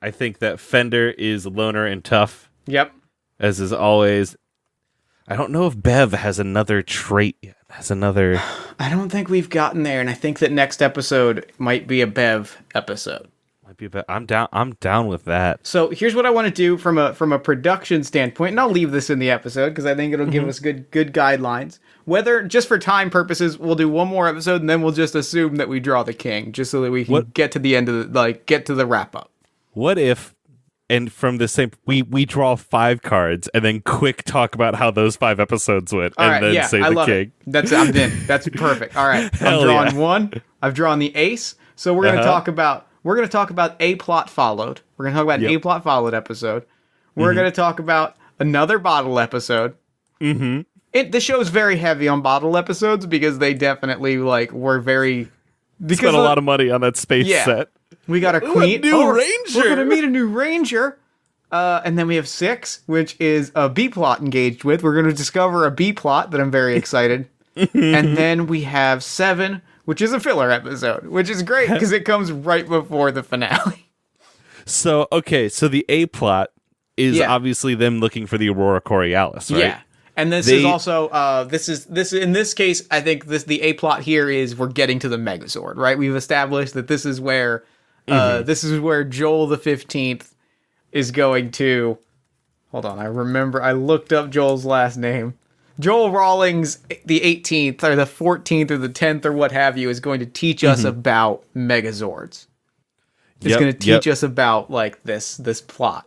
I think that Fender is loner and tough. Yep. As is always. I don't know if Bev has another trait yet. I don't think we've gotten there, and I think that next episode might be a Bev episode. I'm down with that. So here's what I want to do from a production standpoint, and I'll leave this in the episode because I think it'll give us good guidelines. Whether just for time purposes, we'll do one more episode, and then we'll just assume that we draw the king, just so that we can get to the end of get to the wrap up. What if? And from the same, we draw 5 cards and then quick talk about how those 5 episodes went, and then say the king. I'm in. That's perfect. All right, I'm drawing one. I've drawn the ace. So we're gonna talk about a plot followed. We're gonna talk about an a plot followed episode. We're gonna talk about another bottle episode. Mm-hmm. The show's very heavy on bottle episodes because they definitely were very. Spent a lot of money on that space set. We got a queen. Ranger. We're gonna meet a new ranger. And then we have 6, which is a B plot engaged with. We're gonna discover a B plot that I'm very excited. And then we have 7, which is a filler episode, which is great because it comes right before the finale. So the A plot is obviously them looking for the Aurora Borealis, right? Yeah. And this is also this in this case, I think the A plot here is we're getting to the Megazord, right? We've established that this is where Joel the 15th is going to. Hold on, I looked up Joel's last name. Joel Rawlings, the 18th or the 14th or the 10th or what have you, is going to teach us about Megazords. It's going to teach us about this plot.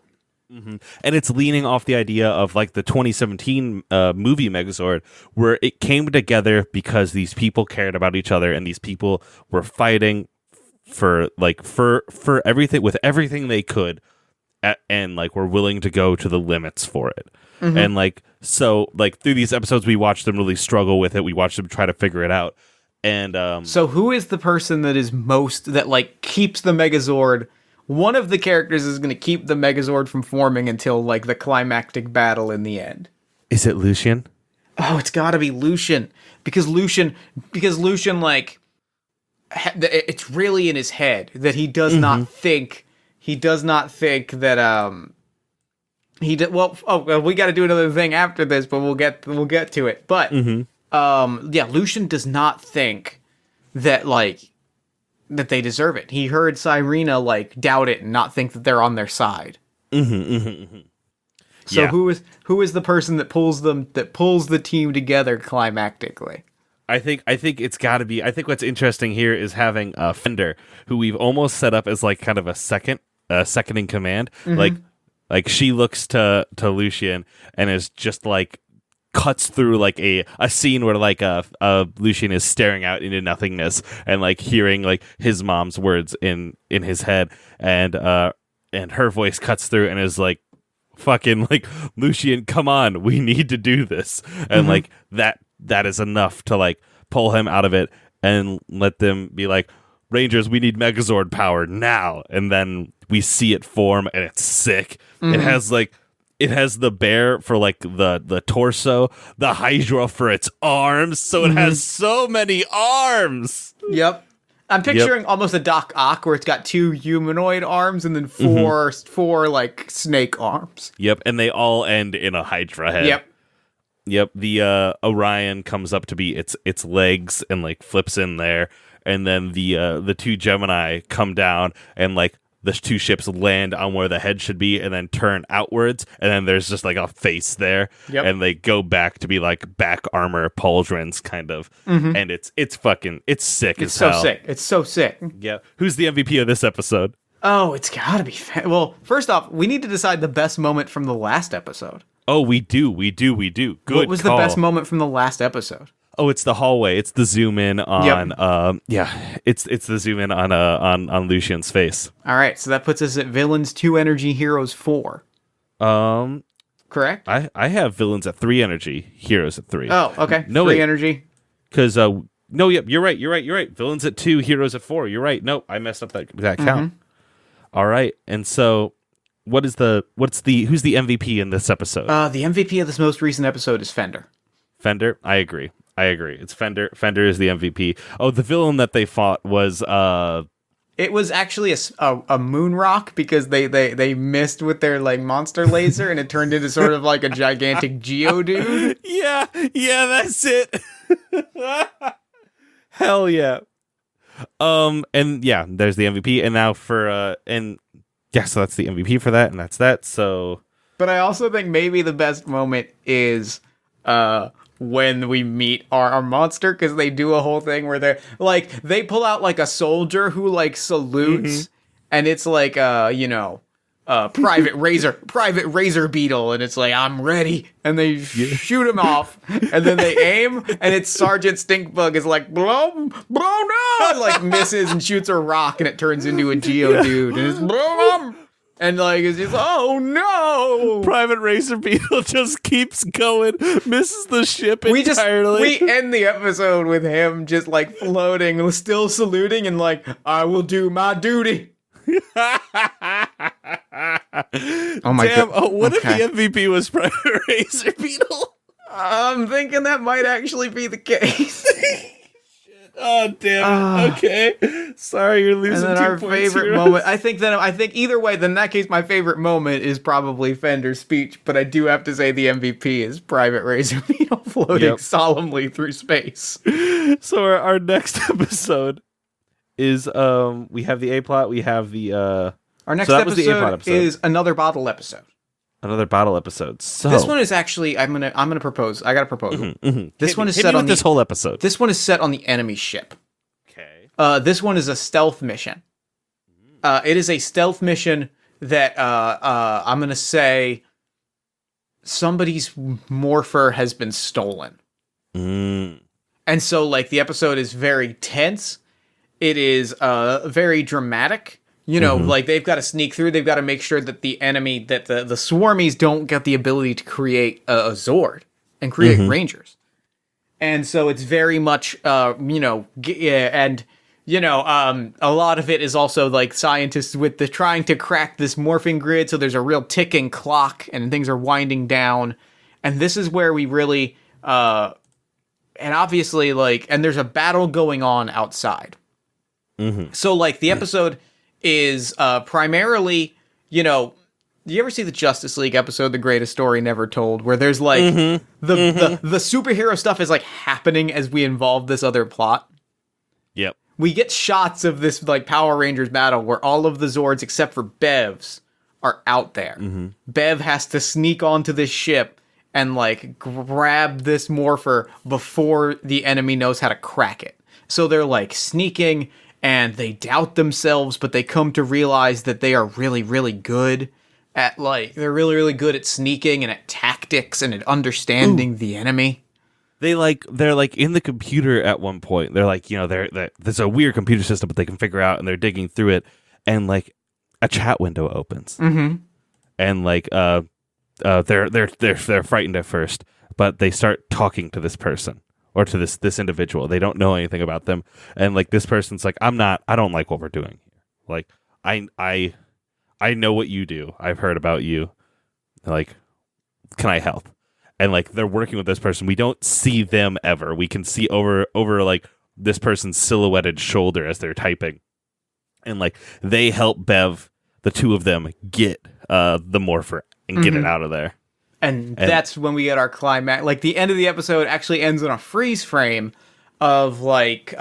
Mm-hmm. And it's leaning off the idea of the 2017 movie Megazord, where it came together because these people cared about each other and these people were fighting for everything with everything they could, and were willing to go to the limits for it. Mm-hmm. And so through these episodes, we watched them really struggle with it. We watched them try to figure it out. And so who is the person that is keeps the Megazord? One of the characters is going to keep the Megazord from forming until the climactic battle in the end. Is it Lucian? Oh, it's got to be Lucian because Lucian it's really in his head that he does not think that we got to do another thing after this, but we'll get to it. But Lucian does not think that that they deserve it. He heard Cyrena doubt it and not think that they're on their side. So who is the person that pulls the team together climactically? I think it's got to be. I think what's interesting here is having Fender, who we've almost set up as kind of a second in command. Like she looks to Lucian and is just cuts through a scene where Lucian is staring out into nothingness and hearing his mom's words in his head, and her voice cuts through and is fucking Lucian, come on, we need to do this, and that is enough to pull him out of it and let them be Rangers, we need Megazord power now. And then we see it form and it's sick. It has the bear for the torso, the Hydra for its arms, so it has so many arms. Yep. I'm picturing almost a Doc Ock where it's got 2 humanoid arms and then 4 snake arms. Yep, and they all end in a Hydra head. Yep. The Orion comes up to be its legs and flips in there, and then the 2 Gemini come down and the two ships land on where the head should be and then turn outwards, and then there's just like a face there, and they go back to be like back armor pauldrons kind of, and it's sick as hell. It's so sick. Yeah. Who's the MVP of this episode? Oh, it's gotta be... Well, first off, we need to decide the best moment from the last episode. Oh, we do. Good. What was the best moment from the last episode? Oh, it's the hallway. It's the zoom in on it's the zoom in on Lucian's face. All right, so that puts us at villains 2 energy, heroes 4. Correct? I have villains at 3 energy, heroes at 3. Oh, okay. No, 3 energy. Cuz no, yep, you're right. Villains at 2, heroes at 4. You're right. No, I messed up that count. All right. And so who's the MVP in this episode? The MVP of this most recent episode is Fender. Fender? I agree. It's Fender. Fender is the MVP. Oh, the villain that they fought was it was actually a moon rock because they missed with their like monster laser and it turned into sort of like a gigantic Geodude. Yeah, that's it. Hell yeah. And yeah, there's the MVP, and now for so that's the MVP for that, and that's that. So, but I also think maybe the best moment is when we meet our monster, because they do a whole thing where they pull out like a soldier who like salutes, and it's like private razor beetle, and it's like, I'm ready, and they shoot him off, and then they aim, and it's Sergeant Stinkbug is like, blow no, and like misses and shoots a rock, and it turns into a Geodude, and it's blow. And like it's just, oh no! Private Razor Beetle just keeps going, misses the ship entirely. We end the episode with him just like floating, still saluting, and like, I will do my duty. Oh my god! What if the MVP was Private Razor Beetle? I'm thinking that might actually be the case. Oh damn it. Okay. Sorry, you're losing. And then our favorite moment. I think either way, then in that case my favorite moment is probably Fender's speech, but I do have to say the MVP is Private Razor Beetle floating solemnly through space. So our next episode is we have the A plot, we have the our next episode is another bottle episode. Another bottle episode. So this one is actually I'm gonna propose. I got a proposal. This one is set on this whole episode. This one is set on the enemy ship. Okay. This one is a stealth mission. It is a stealth mission that I'm gonna say somebody's morpher has been stolen. And so like the episode is very tense. It is very dramatic. You know, like they've got to sneak through. They've got to make sure that the enemy, that the swarmies don't get the ability to create a Zord and create Rangers. And so it's very much, a lot of it is also like scientists with the trying to crack this morphing grid. So there's a real ticking clock and things are winding down. And this is where we really, and obviously like, and there's a battle going on outside. So like the episode is primarily, you ever see the Justice League episode, The Greatest Story Never Told, where there's like the superhero stuff is like happening as we involve this other plot? Yep. We get shots of this like Power Rangers battle where all of the Zords except for Bev's are out there. Bev has to sneak onto this ship and like grab this morpher before the enemy knows how to crack it. So they're like sneaking, and they doubt themselves, but they come to realize that they are really, really good at they're really, really good at sneaking and at tactics and at understanding the enemy. They're like in the computer at one point. They're like, there's a weird computer system, but they can figure out, and they're digging through it, and like a chat window opens, and like they're frightened at first, but they start talking to this person. Or to this individual. They don't know anything about them. And like this person's like, I don't like what we're doing here. Like, I know what you do. I've heard about you. Like, can I help? And like they're working with this person. We don't see them ever. We can see over like this person's silhouetted shoulder as they're typing. And like they help Bev, the two of them, get the morpher and get it out of there. And that's when we get our climax. Like, the end of the episode actually ends on a freeze frame of, like,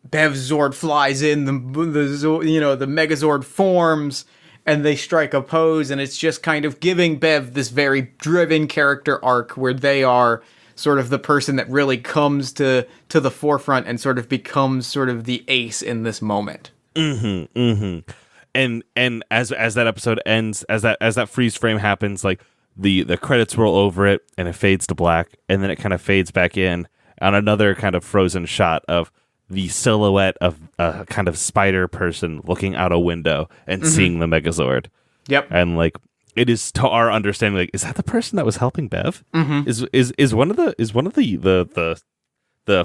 Bev's Zord flies in, the Megazord forms, and they strike a pose, and it's just kind of giving Bev this very driven character arc where they are sort of the person that really comes to the forefront and sort of becomes sort of the ace in this moment. Mm-hmm. Mm-hmm. And as that episode ends, as that freeze frame happens, like the credits roll over it and it fades to black, and then it kind of fades back in on another kind of frozen shot of the silhouette of a kind of spider person looking out a window and seeing the Megazord. Yep. And like it is to our understanding, like, is that the person that was helping Bev? Mm-hmm. Is one of the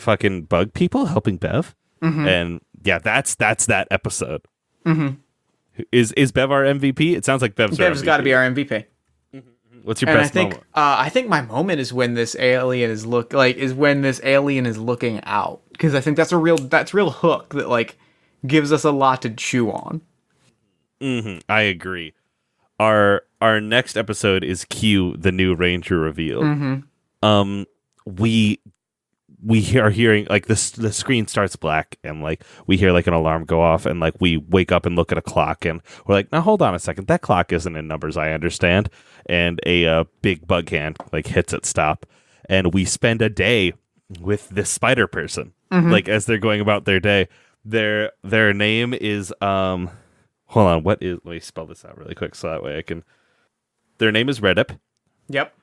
fucking bug people helping Bev? Mm-hmm. And yeah, that's that episode. Mm-hmm. Is Bev our MVP? It sounds like Bev's got to be our MVP. What's your And best moment? I think my moment is when this alien is looking out, because I think that's real hook that like gives us a lot to chew on. Mm-hmm. I agree. Our next episode is Q, the new Ranger reveal. Mm-hmm. We are hearing like the screen starts black and like we hear like an alarm go off and like we wake up and look at a clock and we're like, now hold on a second, that clock isn't in numbers, I understand. And a big bug hand like hits it stop, and we spend a day with this spider person. Like as they're going about their day. Their name is hold on, let me spell this out really quick so that way I can. Their name is Redip. Yep.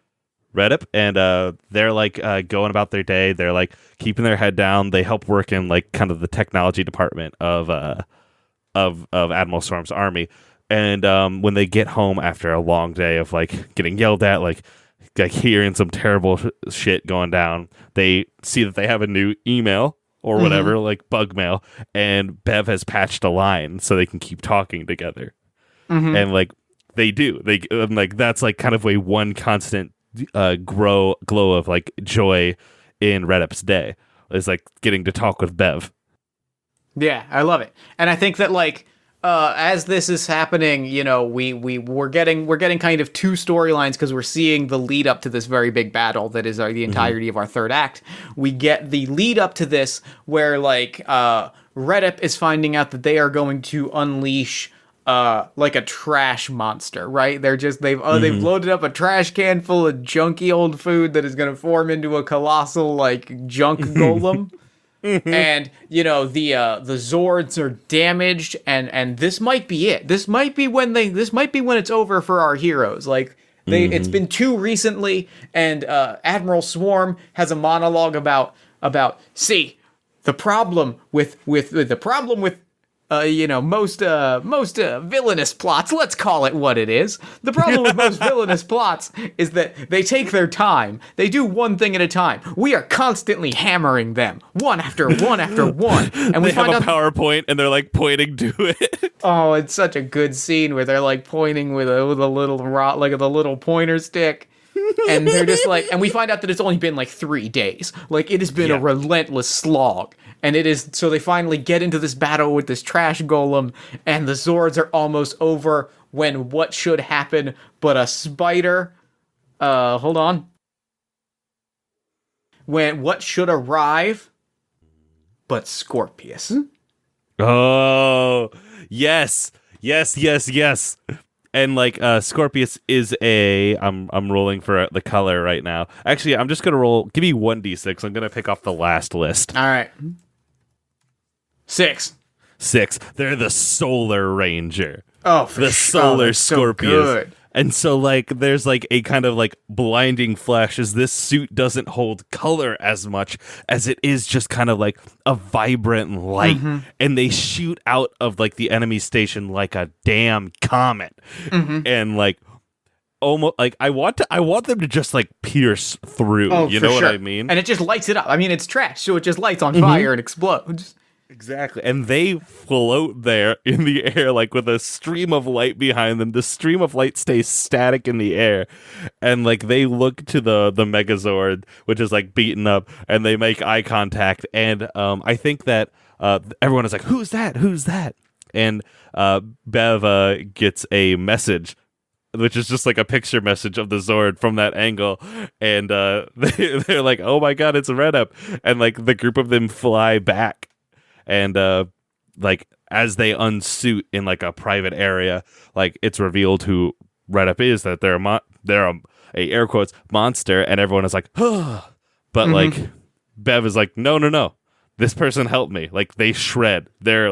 Redip, and they're like going about their day. They're like keeping their head down. They help work in like kind of the technology department of Admiral Storm's army. And when they get home after a long day of like getting yelled at, like hearing some terrible shit going down, they see that they have a new email or whatever, like bug mail, and Bev has patched a line so they can keep talking together. And like they do, like that's like kind of one constant glow of like joy in Redip's day is like getting to talk with Bev. Yeah, I love it. And I think that like as this is happening, you know, we're getting kind of two storylines, because we're seeing the lead up to this very big battle that is the entirety of our third act. We get the lead up to this where like Redip is finding out that they are going to unleash like a trash monster, right? They've loaded up a trash can full of junky old food that is going to form into a colossal like junk golem. And you know the Zords are damaged, and this might be it. This might be when it's over for our heroes. Like it's been too recently, and Admiral Swarm has a monologue about see the problem with most villainous plots, let's call it what it is. The problem with most villainous plots is that they take their time. They do one thing at a time. We are constantly hammering them, one after one after one. And we have a PowerPoint and they're like pointing to it. Oh, it's such a good scene where they're like pointing with a little rod, like the little pointer stick. And they're just like, and we find out that it's only been like 3 days. Like it has been a relentless slog. And it is, so they finally get into this battle with this trash golem, and the Zords are almost over when what should happen but a spider, hold on. When what should arrive but Scorpius. Oh, yes. And like Scorpius is I'm rolling for the color right now. Actually, I'm just going to roll. Give me 1d6. I'm going to pick off the last list. All right. 6. They're the Solar Ranger. Oh, for the sure. Solar That's Scorpius. So good. And so like there's like a kind of like blinding flash as this suit doesn't hold color as much as it is just kind of like a vibrant light, and they shoot out of like the enemy station like a damn comet. And like almost like I want them to just like pierce through. Oh, you know sure. what I mean? And it just lights it up. I mean, it's trash, so it just lights on fire and explodes. Exactly. And they float there in the air, like with a stream of light behind them. The stream of light stays static in the air. And like they look to the Megazord, which is like beaten up, and they make eye contact. And I think that everyone is like, who's that? And Bev gets a message, which is just like a picture message of the Zord from that angle. And they're like, oh my God, it's Redip. And like the group of them fly back. and like as they unsuit in like a private area, like it's revealed who Red Up is, that they're a air quotes monster, and everyone is like, oh. But like Bev is like, no. This person helped me. Like they shred. They're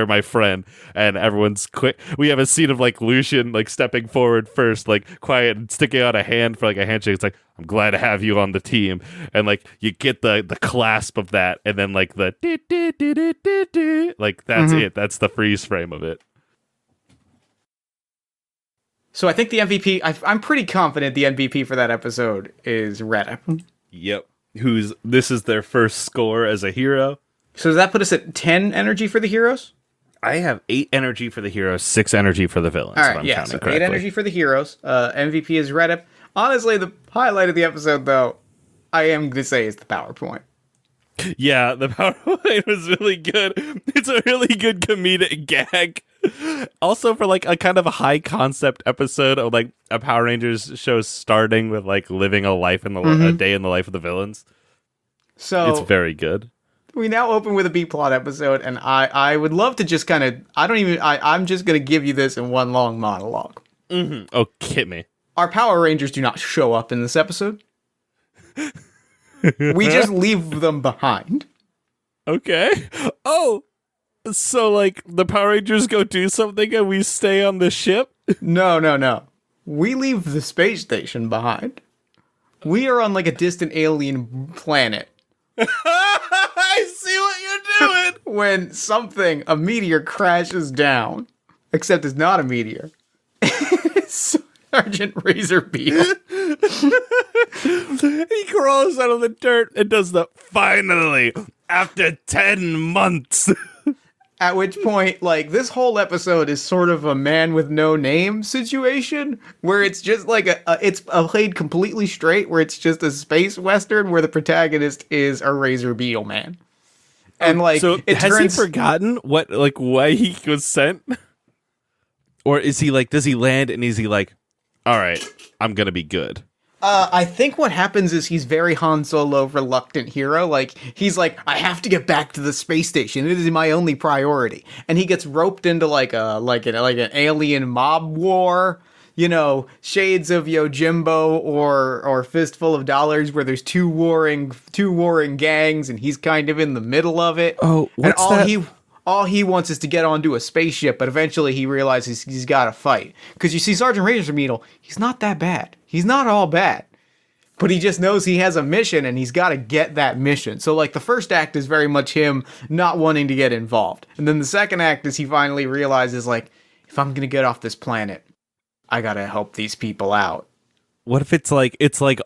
my friend, and everyone's quick. We have a scene of like Lucian like stepping forward first, like quiet and sticking out a hand for like a handshake. It's like, I'm glad to have you on the team, and like you get the clasp of that, and then like the like that's it. That's the freeze frame of it. So I think the MVP. I'm pretty confident the MVP for that episode is Red. Yep. This is their first score as a hero. So does that put us at 10 energy for the heroes? I have 8 energy for the heroes, 6 energy for the villains. All right, yeah, so 8 energy for the heroes. MVP is Reddit. Honestly, the highlight of the episode, though, I am going to say is the PowerPoint. Yeah, the PowerPoint was really good. It's a really good comedic gag. Also, for like a kind of a high concept episode of like a Power Rangers show starting with like living a life in a day in the life of the villains. So it's very good. We now open with a B plot episode, and I would love to just kind of I'm just gonna give you this in one long monologue. Oh, hit me. Our Power Rangers do not show up in this episode. We just leave them behind. Okay. Oh. So, like, the Power Rangers go do something and we stay on the ship? No. We leave the space station behind. We are on, like, a distant alien planet. I see what you're doing! When a meteor crashes down. Except it's not a meteor. It's Sergeant Razor Beetle. He crawls out of the dirt and does the finally, after 10 months... At which point, like, this whole episode is sort of a man with no name situation, where it's just like it's played completely straight, where it's just a space western where the protagonist is a Razor Beetle man. And like, so has he forgotten why he was sent? Or is he like, does he land and is he like, all right, I'm gonna be good? I think what happens is he's very Han Solo reluctant hero. Like, he's like, I have to get back to the space station. It is my only priority. And he gets roped into like an alien mob war, you know, shades of Yojimbo or Fistful of Dollars, where there's two warring gangs, and he's kind of in the middle of it. Oh, what's that? All he wants is to get onto a spaceship, but eventually he realizes he's got to fight. Because you see, Sergeant Razor Beetle, he's not that bad. He's not all bad. But he just knows he has a mission, and he's got to get that mission. So, like, the first act is very much him not wanting to get involved. And then the second act is he finally realizes, like, if I'm going to get off this planet, I got to help these people out. What if it's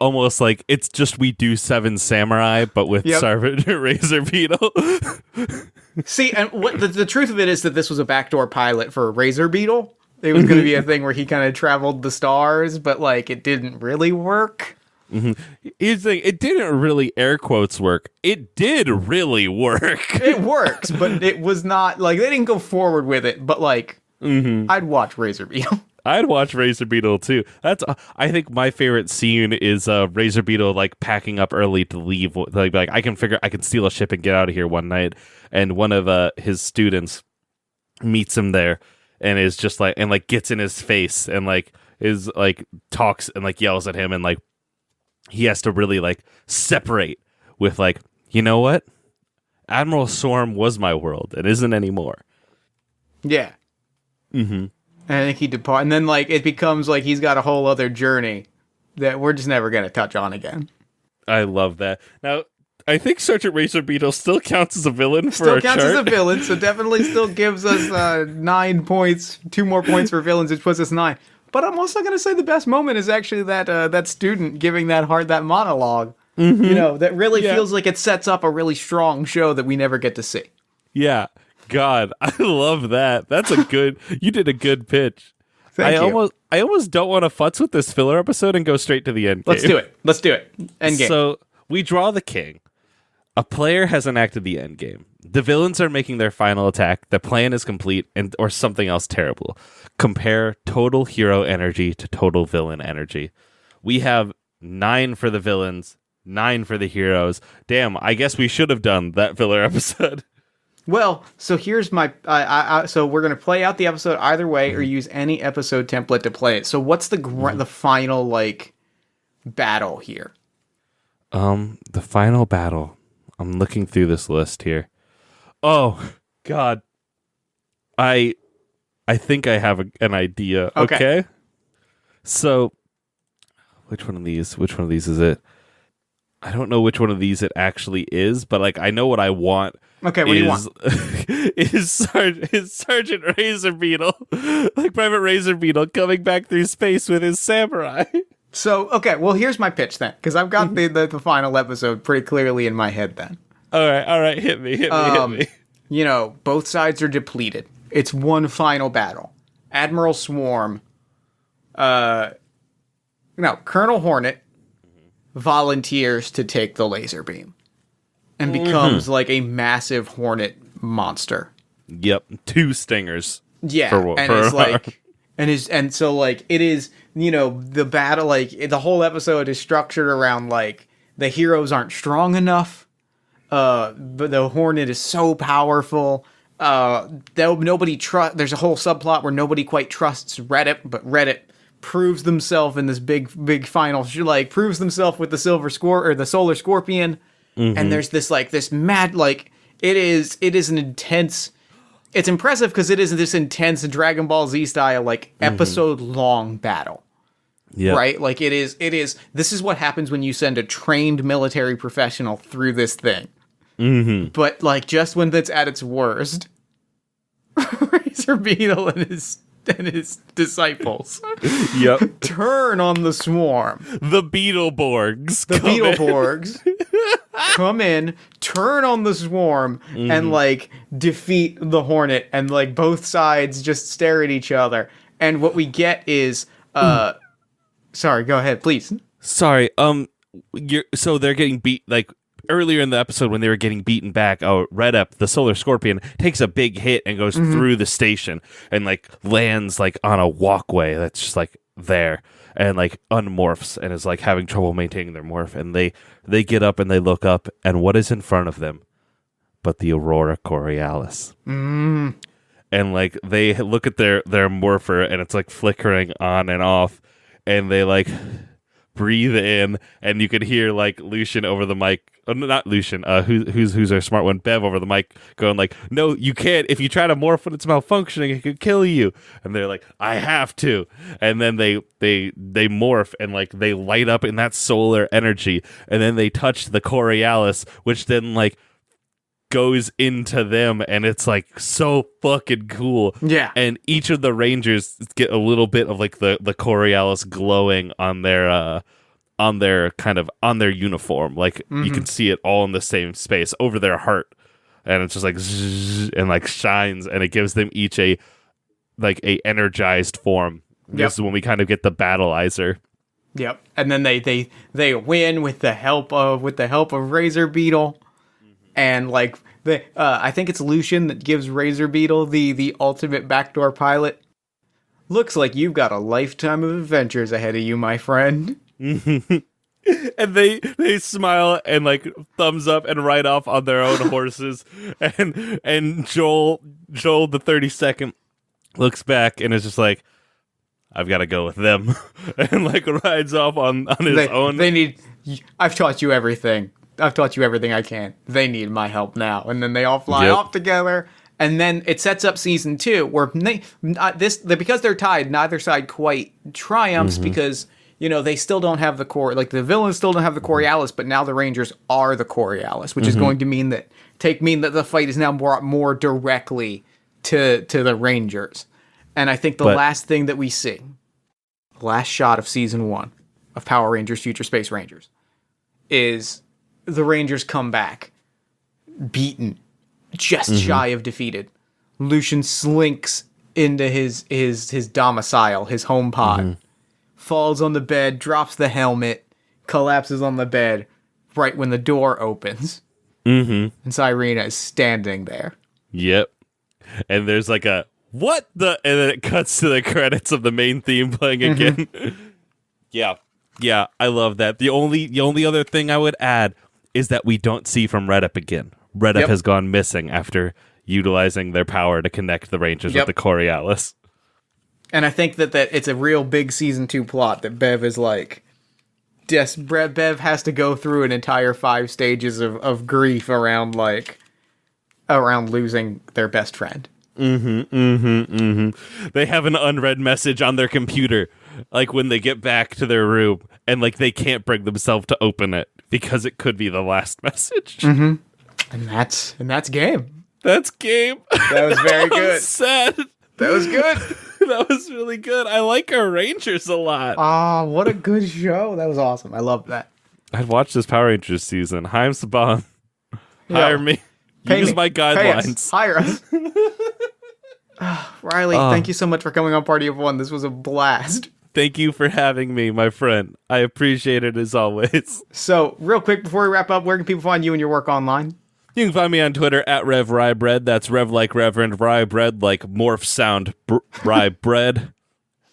almost like it's just we do Seven Samurai, but with Sergeant Razor Beetle? See, and what the truth of it is that this was a backdoor pilot for Razor Beetle. It was going to be a thing where he kind of traveled the stars, but like it didn't really work. Here's the thing, it didn't really air quotes work. It did really work. It works, but it was not like they didn't go forward with it. But like, I'd watch Razor Beetle. I'd watch Razor Beetle too. That's I think my favorite scene is Razor Beetle like packing up early to leave. Like I can steal a ship and get out of here one night. And one of his students meets him there and is just like and like gets in his face and like is like talks and like yells at him and like he has to really like separate with like, you know what? Admiral Swarm was my world. It isn't anymore. Yeah. Mm-hmm. And I think he departs, and then like it becomes like he's got a whole other journey that we're just never gonna touch on again. I love that. Now, I think Sergeant Razor Beetle still counts as a villain for our chart. Still counts as a villain, so definitely still gives us 9 points, 2 more points for villains, which puts us 9. But I'm also gonna say the best moment is actually that student giving that monologue. Mm-hmm. You know, that really feels like it sets up a really strong show that we never get to see. Yeah. God, I love that. That's you did a good pitch. Thank you. I almost don't want to futz with this filler episode and go straight to the end game. Let's do it. End game. So we draw the king. A player has enacted the end game. The villains are making their final attack. The plan is complete or something else terrible. Compare total hero energy to total villain energy. We have 9 for the villains, 9 for the heroes. Damn, I guess we should have done that filler episode. Well, so here's my. So we're gonna play out the episode either way, or use any episode template to play it. So what's the final like battle here? The final battle. I'm looking through this list here. Oh God, I think I have an idea. Okay. So, which one of these is it? I don't know which one of these it actually is, but like I know what I want. Okay, what do you want? is Sergeant Razor Beetle, like Private Razor Beetle, coming back through space with his samurai. So, okay, well, here's my pitch then, because I've got the final episode pretty clearly in my head then. All right, hit me. You know, both sides are depleted. It's one final battle. Admiral Swarm, Colonel Hornet volunteers to take the laser beam and becomes like a massive hornet monster. Yep, 2 stingers. Yeah, so like it is, you know, the battle, like the whole episode is structured around like the heroes aren't strong enough. But the hornet is so powerful. Nobody there's a whole subplot where nobody quite trusts Reddit, but Reddit proves themselves in this big final, like proves themselves with the the solar scorpion. And there's this mad, like it is an intense. It's impressive because it is this intense Dragon Ball Z style, like episode long battle. Yeah. Right? Like it is, this is what happens when you send a trained military professional through this thing. But like just when it's at its worst, Razor Beetle and his disciples turn on the swarm. The Beetleborgs come in, turn on the swarm, and like defeat the hornet, and like both sides just stare at each other. And what we get is sorry, go ahead, please. Sorry, so they're getting beat, like earlier in the episode when they were getting beaten back, Red Up, the Solar Scorpion, takes a big hit and goes through the station and like lands like on a walkway that's just like there, and like unmorphs and is like having trouble maintaining their morph, and they get up and they look up, and what is in front of them but the Aurora Borealis. And like they look at their morpher and it's like flickering on and off, and they like breathe in, and you could hear like Lucian over the mic, not Lucian, who's our smart one, Bev, over the mic going like, no, you can't, if you try to morph when it's malfunctioning it could kill you. And they're like, I have to. And then they morph and like they light up in that solar energy, and then they touch the Coriolis, which then like goes into them, and it's like so fucking cool. Yeah. And each of the Rangers get a little bit of like the Coriolis glowing on their uniform. Like you can see it all in the same space over their heart, and it's just like zzz, and like shines, and it gives them each a energized form. This is when we kind of get the battleizer. Yep. And then they win with the help of Razor Beetle. And like I think it's Lucian that gives Razor Beetle the ultimate backdoor pilot. Looks like you've got a lifetime of adventures ahead of you, my friend. And they smile and like thumbs up and ride off on their own horses. And Joel the 32nd looks back and is just like, I've got to go with them, and like rides off on his own. I've taught you everything. I've taught you everything I can. They need my help now. And then they all fly off together. And then it sets up season 2 where because they're tied, neither side quite triumphs because, you know, they still don't have the core. Like the villains still don't have the Coriolis, but now the Rangers are the Coriolis, which is going to mean that the fight is now brought more directly to the Rangers. And I think the last thing that we see, the last shot of season 1 of Power Rangers Future Space Rangers, is the Rangers come back, beaten, just shy of defeated. Lucian slinks into his domicile, his home pod, falls on the bed, drops the helmet, collapses on the bed right when the door opens. And Cyrena is standing there. Yep. And there's like a, what the? And then it cuts to the credits of the main theme playing again. Yeah, I love that. The only other thing I would add is that we don't see from Red Up again. Red Up has gone missing after utilizing their power to connect the Rangers with the Coriolis. And I think that it's a real big season 2 plot that Bev is like, Bev has to go through an entire 5 stages of grief around losing their best friend. They have an unread message on their computer, like when they get back to their room, and like they can't bring themselves to open it because it could be the last message. And that's game. That's game. That was very good. Sad. That was good. That was really good. I like our Rangers a lot. Oh, what a good show. That was awesome. I loved that. I'd watch this Power Rangers season. Hi, I'm Saban. Hire me. Use my guidelines. Hire us. Riley, thank you so much for coming on Party of One. This was a blast. Thank you for having me, my friend. I appreciate it as always. So, real quick before we wrap up, where can people find you and your work online? You can find me on Twitter at RevRyeBread. That's Rev like Reverend, Rye Bread like morph sound rye bread.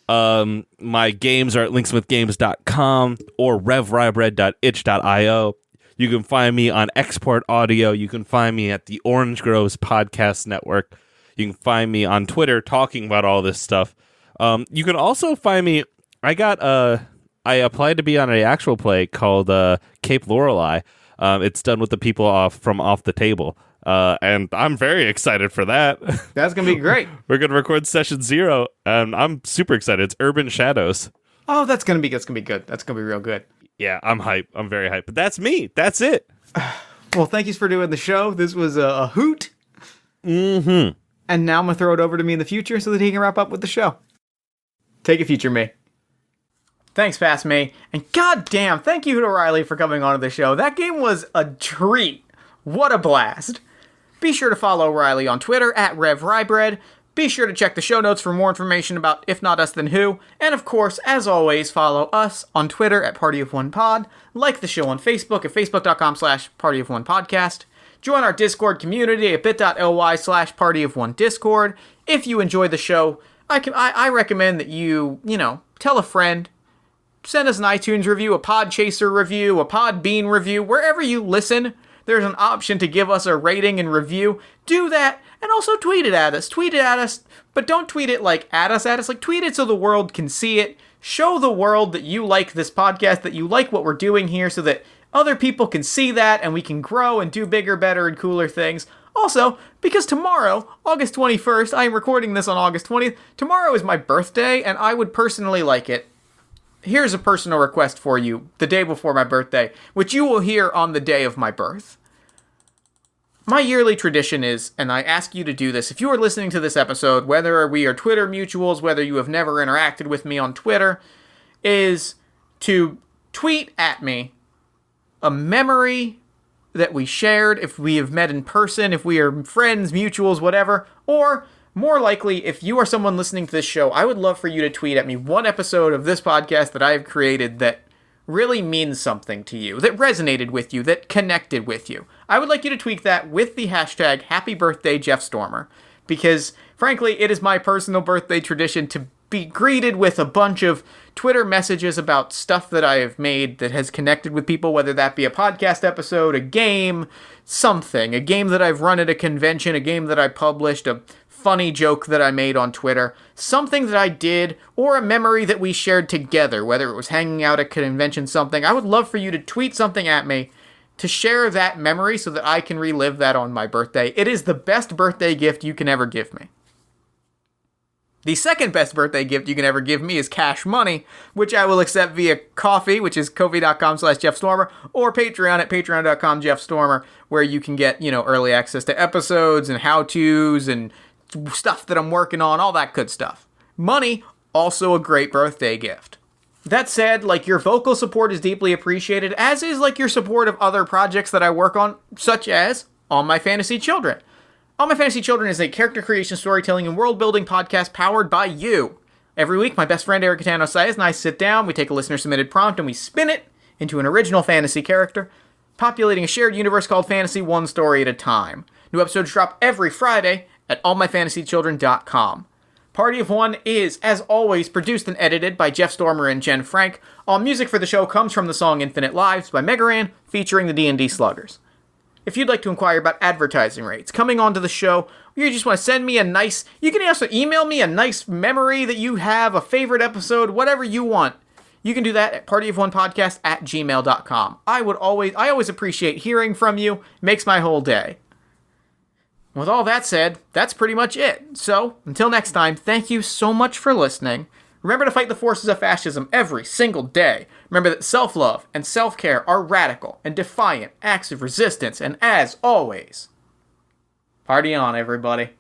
My games are at linksmithgames.com or revrybread.itch.io. You can find me on Export Audio. You can find me at the Orange Groves Podcast Network. You can find me on Twitter talking about all this stuff. You can also find me. I applied to be on an actual play called Cape Lorelei. It's done with the people from Off the Table. And I'm very excited for that. That's going to be great. We're going to record session 0, and I'm super excited. It's Urban Shadows. Oh, that's going to be good. That's going to be real good. Yeah, I'm hype. I'm very hype. But that's me. That's it. Well, thank you for doing the show. This was a hoot. Mm-hmm. And now I'm going to throw it over to me in the future so that he can wrap up with the show. Take it, future me. Thanks, past me. And goddamn, thank you to Riley for coming on to the show. That game was a treat. What a blast. Be sure to follow Riley on Twitter at RevRyeBread. Be sure to check the show notes for more information about If Not Us Then Who. And of course, as always, follow us on Twitter at Party of One Pod. Like the show on Facebook at facebook.com/PartyOfOnePodcast. Join our Discord community at bit.ly/PartyOfOneDiscord. If you enjoy the show, I recommend that you tell a friend. Send us an iTunes review, a Podchaser review, a Podbean review. Wherever you listen, there's an option to give us a rating and review. Do that, and also tweet it at us. Tweet it at us, but don't tweet it like at us. Like, tweet it so the world can see it. Show the world that you like this podcast, that you like what we're doing here, so that other people can see that, and we can grow and do bigger, better, and cooler things. Also, because tomorrow, August 21st, I am recording this on August 20th, tomorrow is my birthday, and I would personally like it. Here's a personal request for you, the day before my birthday, which you will hear on the day of my birth. My yearly tradition is, and I ask you to do this, if you are listening to this episode, whether we are Twitter mutuals, whether you have never interacted with me on Twitter, is to tweet at me a memory that we shared, if we have met in person, if we are friends, mutuals, whatever, or more likely, if you are someone listening to this show, I would love for you to tweet at me one episode of this podcast that I have created that really means something to you, that resonated with you, that connected with you. I would like you to tweet that with the hashtag Happy Birthday Jeff Stormer, because frankly, it is my personal birthday tradition to be greeted with a bunch of Twitter messages about stuff that I have made that has connected with people, whether that be a podcast episode, a game, something, a game that I've run at a convention, a game that I published, a funny joke that I made on Twitter, something that I did, or a memory that we shared together, whether it was hanging out at a convention, something. I would love for you to tweet something at me to share that memory so that I can relive that on my birthday. It is the best birthday gift you can ever give me. The second best birthday gift you can ever give me is cash money, which I will accept via Ko-fi, which is ko-fi.com/JeffStormer, or Patreon at patreon.com/JeffStormer, where you can get, early access to episodes and how-tos and stuff that I'm working on, all that good stuff. Money, also a great birthday gift. That said, your vocal support is deeply appreciated, as is, your support of other projects that I work on, such as On My Fantasy Children. On My Fantasy Children is a character creation, storytelling, and world-building podcast powered by you. Every week, my best friend Eric Catano Saez and I sit down, we take a listener-submitted prompt, and we spin it into an original fantasy character, populating a shared universe called Fantasy one story at a time. New episodes drop every Friday at allmyfantasychildren.com. Party of One is, as always, produced and edited by Jeff Stormer and Jen Frank. All music for the show comes from the song Infinite Lives by Megaran, featuring the D&D Sluggers. if you'd like to inquire about advertising rates, coming onto the show, or you just want to send me you can also email me a nice memory that you have, a favorite episode, whatever you want. You can do that at partyofonepodcast@gmail.com. I always appreciate hearing from you. It makes my whole day. With all that said, that's pretty much it. So, until next time, thank you so much for listening. Remember to fight the forces of fascism every single day. Remember that self-love and self-care are radical and defiant acts of resistance. And as always, party on, everybody.